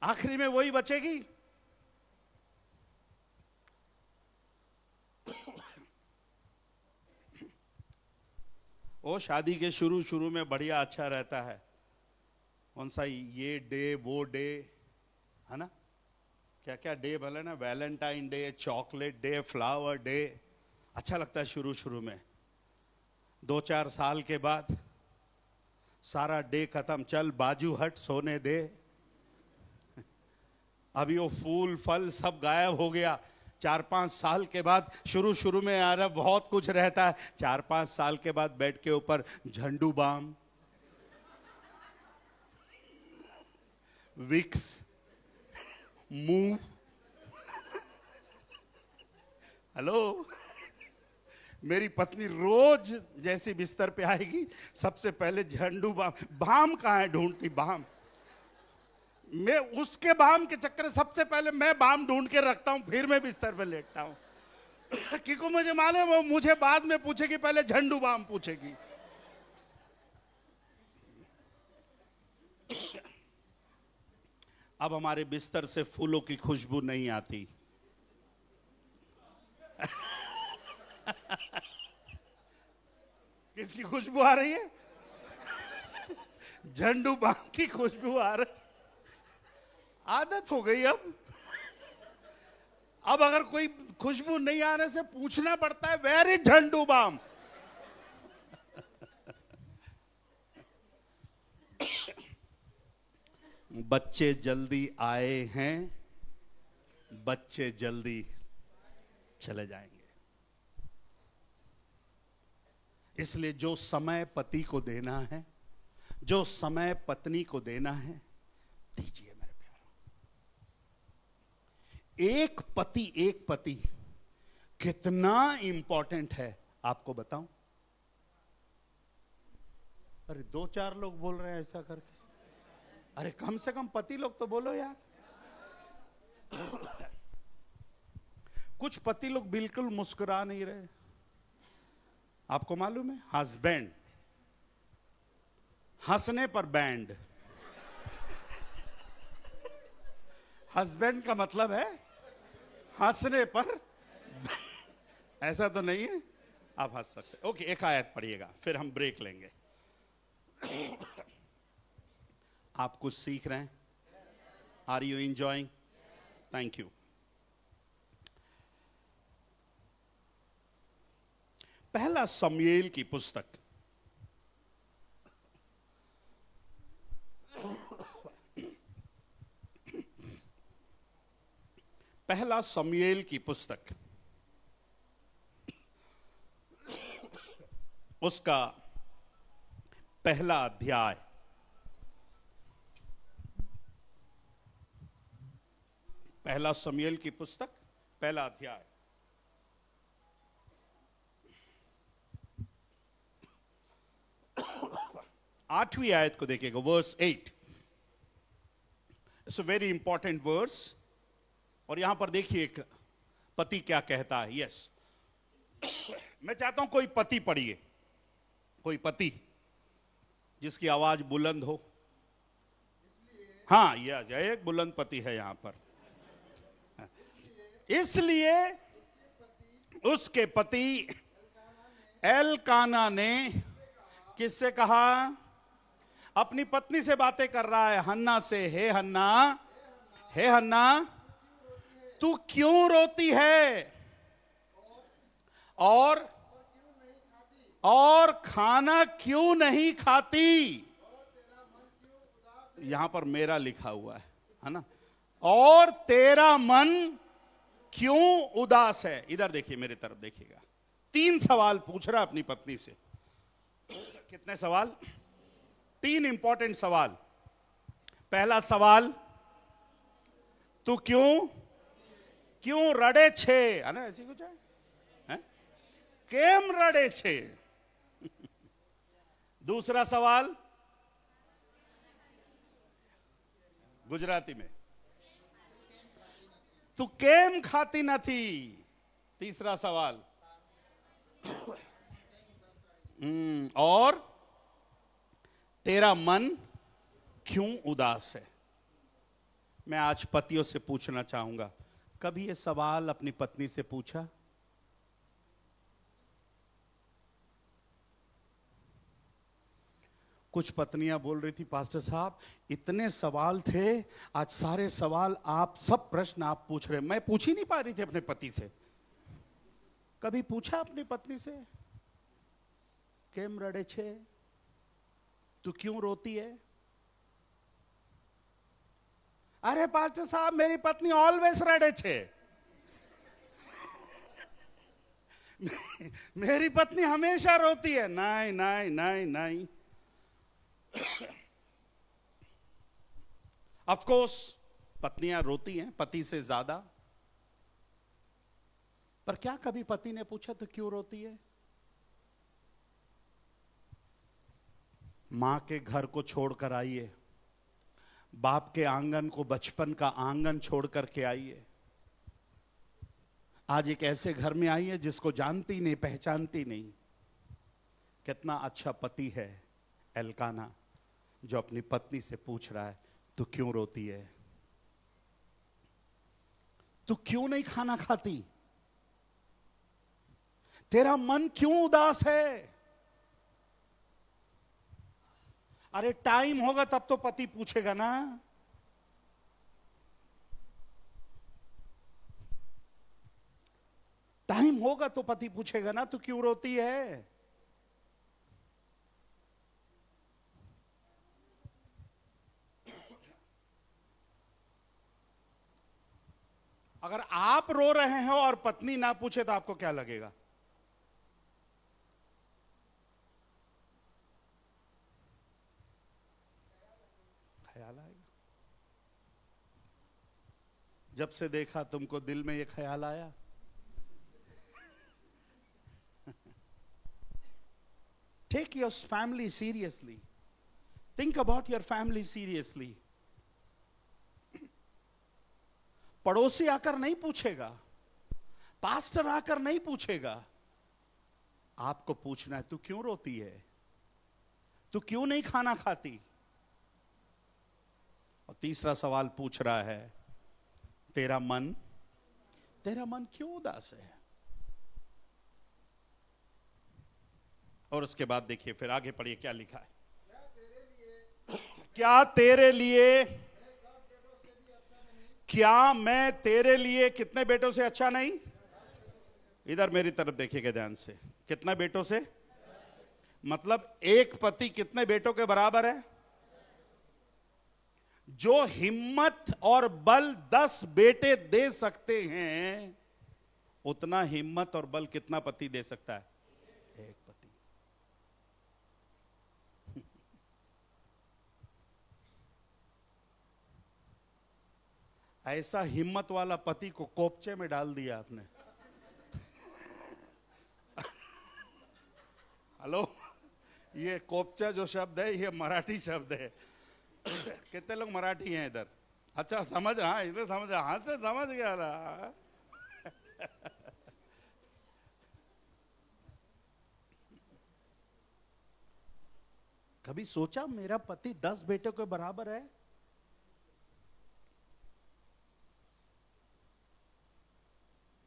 आखिरी में वही बचेगी। वो शादी के शुरू शुरू में बढ़िया अच्छा रहता है, कौन सा ये डे वो डे है ना, क्या क्या डे बोले ना, Valentine day, chocolate day, flower day, अच्छा लगता है शुरू शुरू में। 2-4 साल के बाद सारा डे खत्म, चल बाजू हट सोने दे। अभी वो फूल फल सब गायब हो गया। 4-5 साल के बाद, शुरू शुरू में यार बहुत कुछ रहता है, 4-5 साल के बाद बेड के ऊपर झंडू बाम, विक्स, मूव, हेलो, मेरी पत्नी रोज जैसे बिस्तर पे आएगी सबसे पहले झंडू बाम। बाम कहाँ है ढूंढती, बाम। मैं उसके बाम के चक्कर सबसे पहले मैं बाम ढूंढ के रखता हूं, फिर मैं बिस्तर पे लेटता हूं। क्योंकि मुझे मालूम है वो मुझे बाद में पूछेगी, पहले झंडू बाम पूछेगी। अब हमारे बिस्तर से फूलों की खुशबू नहीं आती। किसकी खुशबू आ रही है? झंडू बाम की खुशबू आ रही। आदत हो गई अब अगर कोई खुशबू नहीं आने से पूछना पड़ता है, वेयर इज झंडू बाम। बच्चे जल्दी आए हैं, बच्चे जल्दी चले जाएंगे। इसलिए जो समय पति को देना है, जो समय पत्नी को देना है, दीजिए मेरे प्यारों। एक पति कितना इंपॉर्टेंट है आपको बताऊं? अरे 2-4 लोग बोल रहे हैं ऐसा करके। अरे कम से कम पति लोग तो बोलो यार। कुछ पति लोग बिल्कुल मुस्कुरा नहीं रहे। आपको मालूम है, हस्बैंड हंसने पर बैंड। हस्बैंड का मतलब है हंसने पर। ऐसा तो नहीं है, आप हंस सकते। ओके, एक आयत पढ़िएगा फिर हम ब्रेक लेंगे। आप कुछ सीख रहे हैं? Are you enjoying? Thank you. पहला शमूएल की पुस्तक, पहला शमूएल की पुस्तक, उसका पहला अध्याय, पहला शमूएल की पुस्तक पहला अध्याय, आठवीं आयत को देखिएगा, verse 8। It's a very important verse. और यहां पर देखिए एक पति क्या कहता है। यस, मैं चाहता हूं कोई पति पढ़िए, कोई पति जिसकी आवाज बुलंद हो। हाँ, यह एक बुलंद पति है यहां पर। इसलिए उसके पति एलकाना ने किससे कहा? अपनी पत्नी से बातें कर रहा है, हन्ना से। हे हन्ना, हे हन्ना, तू क्यों रोती है? और खाना क्यों नहीं खाती? यहां पर मेरा लिखा हुआ है ना? और तेरा मन क्यों उदास है? इधर देखिए, मेरी तरफ देखिएगा। 3 सवाल पूछ रहा अपनी पत्नी से। कितने सवाल? 3 इंपॉर्टेंट सवाल। पहला सवाल, तू क्यों रड़े छे? है ना, ऐसी कुछ है? केम रड़े छे? दूसरा सवाल गुजराती में, तू केम खाती नथी? तीसरा सवाल, और तेरा मन क्यों उदास है? मैं आज पतियों से पूछना चाहूंगा, कभी ये सवाल अपनी पत्नी से पूछा? कुछ पत्नियां बोल रही थी, पास्टर साहब इतने सवाल थे, आज सारे सवाल आप, सब प्रश्न आप पूछ रहे। मैं पूछ ही नहीं पा रही थी अपने पति से। कभी पूछा अपनी पत्नी से, केम रड़े छे? तू क्यों रोती है? अरे पास्टर साहब, मेरी पत्नी ऑलवेज रड़े छे। मेरी पत्नी हमेशा रोती है। नहीं नहीं नहीं नहीं। ऑफ कोर्स पत्नियां रोती हैं पति से ज्यादा, पर क्या कभी पति ने पूछा तो क्यों रोती है? मां के घर को छोड़कर आइए, बाप के आंगन को, बचपन का आंगन छोड़कर के आइए। आज एक ऐसे घर में आई है जिसको जानती नहीं, पहचानती नहीं। कितना अच्छा पति है एल्काना, जो अपनी पत्नी से पूछ रहा है, तू क्यों रोती है? तू क्यों नहीं खाना खाती? तेरा मन क्यों उदास है? अरे टाइम होगा तब तो पति पूछेगा ना। टाइम होगा तो पति पूछेगा ना, तू क्यों रोती है? अगर आप रो रहे हो और पत्नी ना पूछे तो आपको क्या लगेगा? ख्याल आएगा। जब से देखा तुमको दिल में ये ख्याल आया? Take your family seriously. Think about your family seriously. पड़ोसी आकर नहीं पूछेगा, पास्टर आकर नहीं पूछेगा, आपको पूछना है, तू क्यों रोती है? तू क्यों नहीं खाना खाती? और तीसरा सवाल पूछ रहा है, तेरा मन क्यों उदास है? और उसके बाद देखिए, फिर आगे पढ़िए क्या लिखा है। क्या तेरे लिए, क्या मैं तेरे लिए कितने बेटों से अच्छा नहीं? इधर मेरी तरफ देखिएगा ध्यान से। कितने बेटों से? मतलब एक पति कितने बेटों के बराबर है? जो हिम्मत और बल 10 बेटे दे सकते हैं, उतना हिम्मत और बल कितना पति दे सकता है? एक पति। ऐसा हिम्मत वाला पति को कोपचे में डाल दिया आपने। हेलो, ये कोपचा जो शब्द है, ये मराठी शब्द है। कितने लोग मराठी हैं इधर? अच्छा समझ, हाँ इधर समझ, हाथ से समझ गया रहा। कभी सोचा मेरा पति 10 बेटों के बराबर है?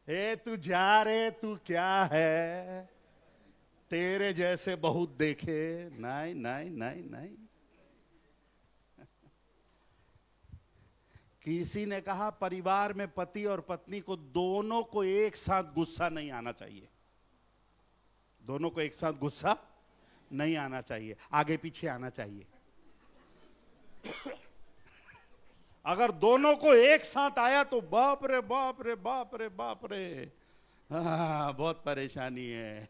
ए तू जा रे, तू क्या है, तेरे जैसे बहुत देखे। नहीं नहीं नहीं नहीं। किसी ने कहा परिवार में पति और पत्नी को दोनों को एक साथ गुस्सा नहीं आना चाहिए। दोनों को एक साथ गुस्सा नहीं आना चाहिए, आगे पीछे आना चाहिए। अगर दोनों को एक साथ आया तो बाप रे बाप रे बाप रे बाप रे, बहुत परेशानी है।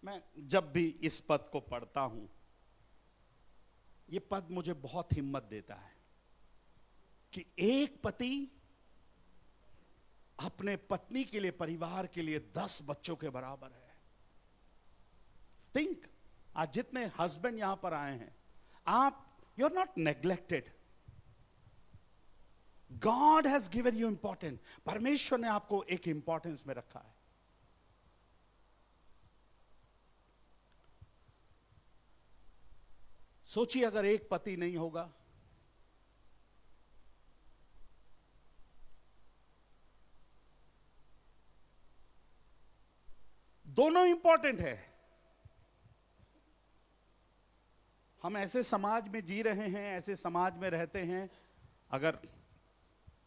मैं जब भी इस पद को पढ़ता हूं, ये पद मुझे बहुत हिम्मत देता है कि एक पति अपने पत्नी के लिए, परिवार के लिए 10 बच्चों के बराबर है। थिंक, आज जितने हस्बैंड यहां पर आए हैं, आप, you are not neglected. God has given you importance. परमेश्वर ने आपको एक इंपॉर्टेंस में रखा है। सोचिए अगर एक पति नहीं होगा, दोनों इंपॉर्टेंट है। हम ऐसे समाज में जी रहे हैं, ऐसे समाज में रहते हैं, अगर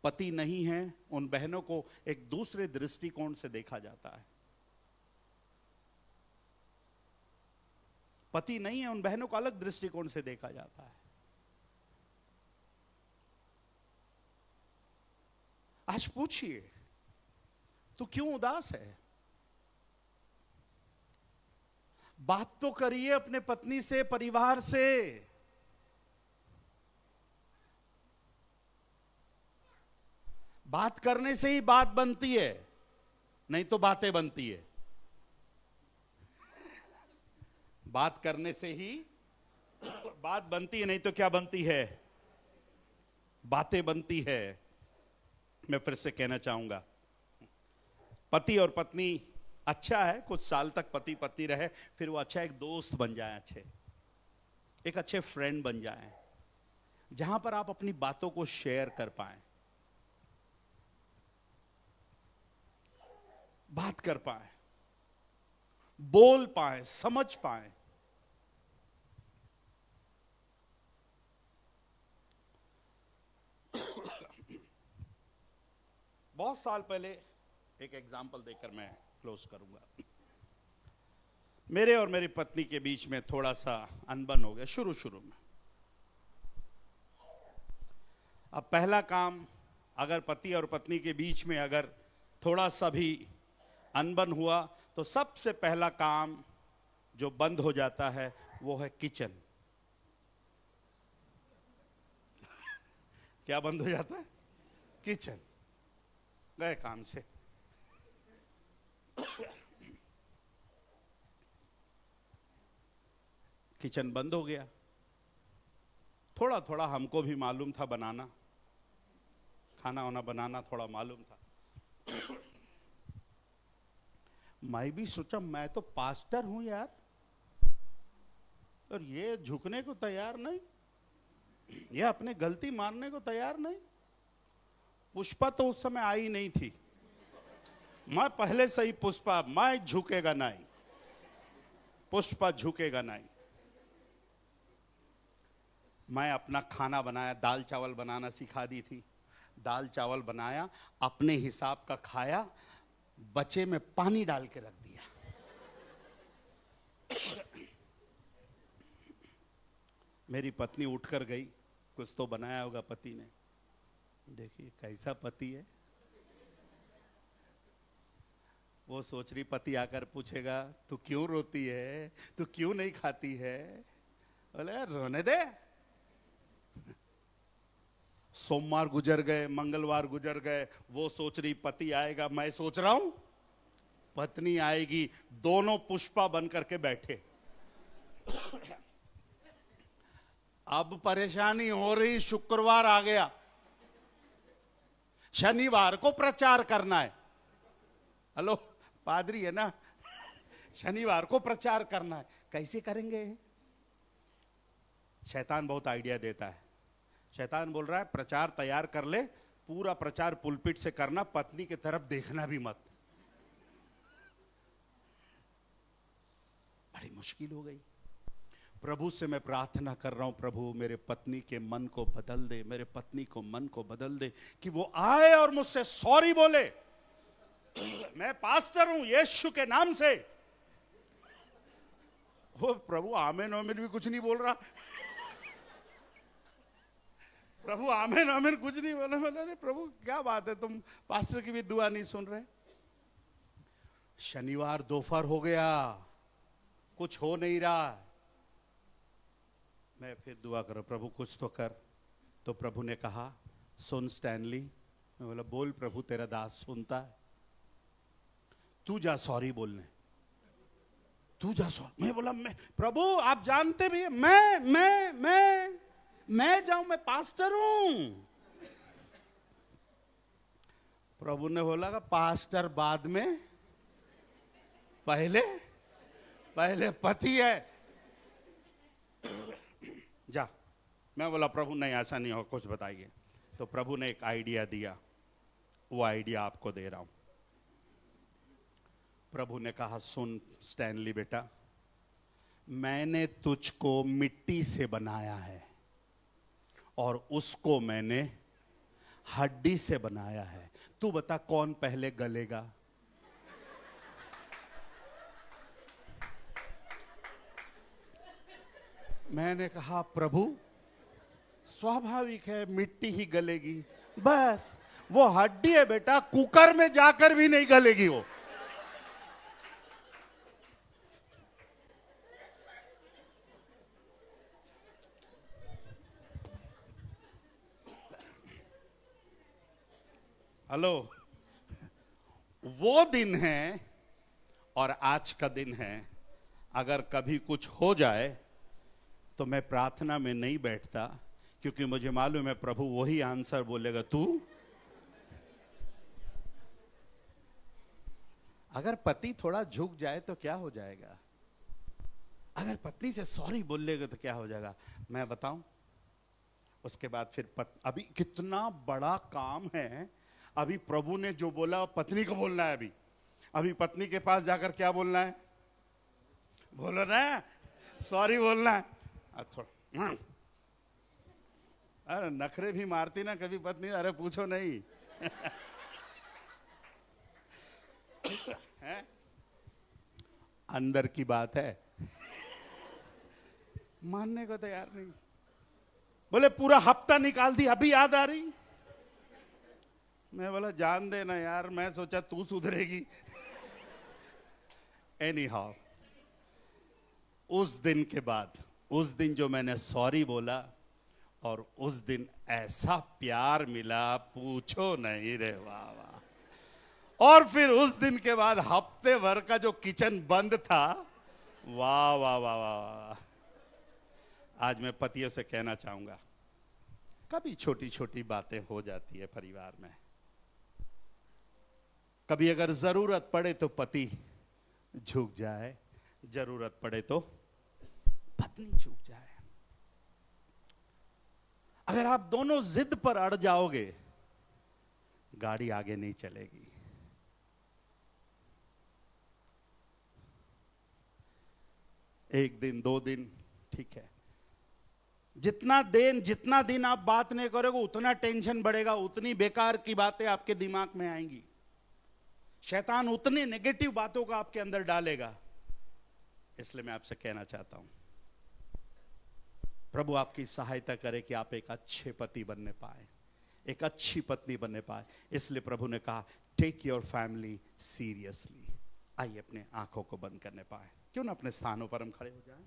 पति नहीं है, उन बहनों को एक दूसरे दृष्टिकोण से देखा जाता है। पति नहीं है, उन बहनों को अलग दृष्टिकोण से देखा जाता है। आज पूछिए, तू क्यों उदास है? बात तो करिए अपने पत्नी से, परिवार से। बात करने से ही बात बनती है, नहीं तो बातें बनती है। बात करने से ही बात बनती है, नहीं तो क्या बनती है? बातें बनती है। मैं फिर से कहना चाहूंगा, पति और पत्नी अच्छा है, कुछ साल तक पति पत्नी रहे, फिर वो अच्छा एक दोस्त बन जाए, एक अच्छे फ्रेंड बन जाए, जहां पर आप अपनी बातों को शेयर कर पाएं, बात कर पाएं, बोल पाएं, समझ पाएं। बहुत साल पहले एक एग्जाम्पल देकर मैं क्लोज करूंगा। मेरे और मेरी पत्नी के बीच में थोड़ा सा अनबन हो गया शुरू में। अब पहला काम, अगर पति और पत्नी के बीच में अगर थोड़ा सा भी अनबन हुआ, तो सबसे पहला काम जो बंद हो जाता है वो है किचन। क्या बंद हो जाता है? किचन। गए काम से। किचन बंद हो गया। थोड़ा थोड़ा हमको भी मालूम था बनाना, खाना वाना बनाना थोड़ा मालूम था। मैं भी सोचा, मैं तो पास्टर हूं यार, और ये झुकने को तैयार नहीं, ये अपने गलती मानने को तैयार नहीं। पुष्पा तो उस समय आई नहीं थी। मैं पहले से ही पुष्पा, मैं झुकेगा नहीं, पुष्पा झुकेगा नहीं। मैं अपना खाना बनाया, दाल चावल बनाना सिखा दी थी। दाल चावल बनाया, अपने हिसाब का खाया, बचे में पानी डाल के रख दिया। मेरी पत्नी उठकर गई, कुछ तो बनाया होगा पति ने। देखिए कैसा पति है। वो सोच रही पति आकर पूछेगा, तू क्यों रोती है, तू क्यों नहीं खाती है? बोले रोने दे। सोमवार गुजर गए, मंगलवार गुजर गए, वो सोच रही पति आएगा, मैं सोच रहा हूं पत्नी आएगी। दोनों पुष्पा बन करके बैठे। अब परेशानी हो रही, शुक्रवार आ गया, शनिवार को प्रचार करना है। हेलो, पादरी है ना, शनिवार को प्रचार करना है, कैसे करेंगे? शैतान बहुत आइडिया देता है। शैतान बोल रहा है प्रचार तैयार कर ले, पूरा प्रचार पुलपिट से करना, पत्नी की तरफ देखना भी मत। बड़ी मुश्किल हो गई। प्रभु से मैं प्रार्थना कर रहा हूं, प्रभु मेरे पत्नी के मन को बदल दे, मेरे पत्नी को मन को बदल दे कि वो आए और मुझसे सॉरी बोले। मैं पास्टर हूं यीशु के नाम से। वो प्रभु आमेन आमेन भी कुछ नहीं बोल रहा। प्रभु आमेन आमेन कुछ नहीं बोले। बोले प्रभु क्या बात है, तुम पास्टर की भी दुआ नहीं सुन रहे। शनिवार दोपहर हो गया, कुछ हो नहीं रहा। मैं फिर दुआ करो, प्रभु कुछ तो कर। तो प्रभु ने कहा सुन स्टैनली। मैं बोला बोल प्रभु, तेरा दास सुनता है। तू जा सॉरी बोलने, तू जा सॉरी। मैं बोला मैं प्रभु आप जानते भी है, मैं जाऊं, मैं पास्टर हूं। प्रभु ने बोला का पास्टर बाद में, पहले पति है। जा। मैं बोला प्रभु नहीं ऐसा नहीं हो, कुछ बताइए। तो प्रभु ने एक आइडिया दिया, वो आइडिया आपको दे रहा हूं। प्रभु ने कहा सुन स्टैनली बेटा, मैंने तुझको मिट्टी से बनाया है और उसको मैंने हड्डी से बनाया है। तू बता कौन पहले गलेगा? मैंने कहा प्रभु स्वाभाविक है मिट्टी ही गलेगी, बस वो हड्डी है बेटा, कुकर में जाकर भी नहीं गलेगी वो। हेलो, वो दिन है और आज का दिन है। अगर कभी कुछ हो जाए तो मैं प्रार्थना में नहीं बैठता, क्योंकि मुझे मालूम है प्रभु वही आंसर बोलेगा तू। अगर पति थोड़ा झुक जाए तो क्या हो जाएगा? अगर पत्नी से सॉरी बोलेगा तो क्या हो जाएगा? मैं बताऊं, उसके बाद फिर अभी कितना बड़ा काम है। अभी प्रभु ने जो बोला पत्नी को बोलना है। अभी पत्नी के पास जाकर क्या बोलना है? बोलो ना, सॉरी बोलना है। थोड़ा अरे नखरे भी मारती ना कभी पत्नी, अरे पूछो नहीं। है? अंदर की बात है, मानने को तैयार नहीं। बोले पूरा हफ्ता निकाल दी, अभी याद आ रही। मैं बोला जान देना यार, मैं सोचा तू सुधरेगी। एनी हाउ, उस दिन के बाद, उस दिन जो मैंने सॉरी बोला और उस दिन ऐसा प्यार मिला पूछो नहीं रे। वाह वाह। और फिर उस दिन के बाद हफ्ते भर का जो किचन बंद था, वाह वाह वाह वाह। आज मैं पतियों से कहना चाहूंगा, कभी छोटी छोटी बातें हो जाती है परिवार में। कभी अगर जरूरत पड़े तो पति झुक जाए, जरूरत पड़े तो पत्नी झुक जाए। अगर आप दोनों जिद पर अड़ जाओगे, गाड़ी आगे नहीं चलेगी। एक दिन, 2 दिन ठीक है, जितना दिन आप बात नहीं करोगे उतना टेंशन बढ़ेगा, उतनी बेकार की बातें आपके दिमाग में आएंगी। शैतान उतनी नेगेटिव बातों का आपके अंदर डालेगा। इसलिए मैं आपसे कहना चाहता हूं, प्रभु आपकी सहायता करे कि आप एक अच्छे पति बनने पाए, एक अच्छी पत्नी बनने पाए। इसलिए प्रभु ने कहा टेक योर फैमिली सीरियसली। आइए अपने आंखों को बंद करने पाए, क्यों ना अपने स्थानों पर हम खड़े हो जाएं।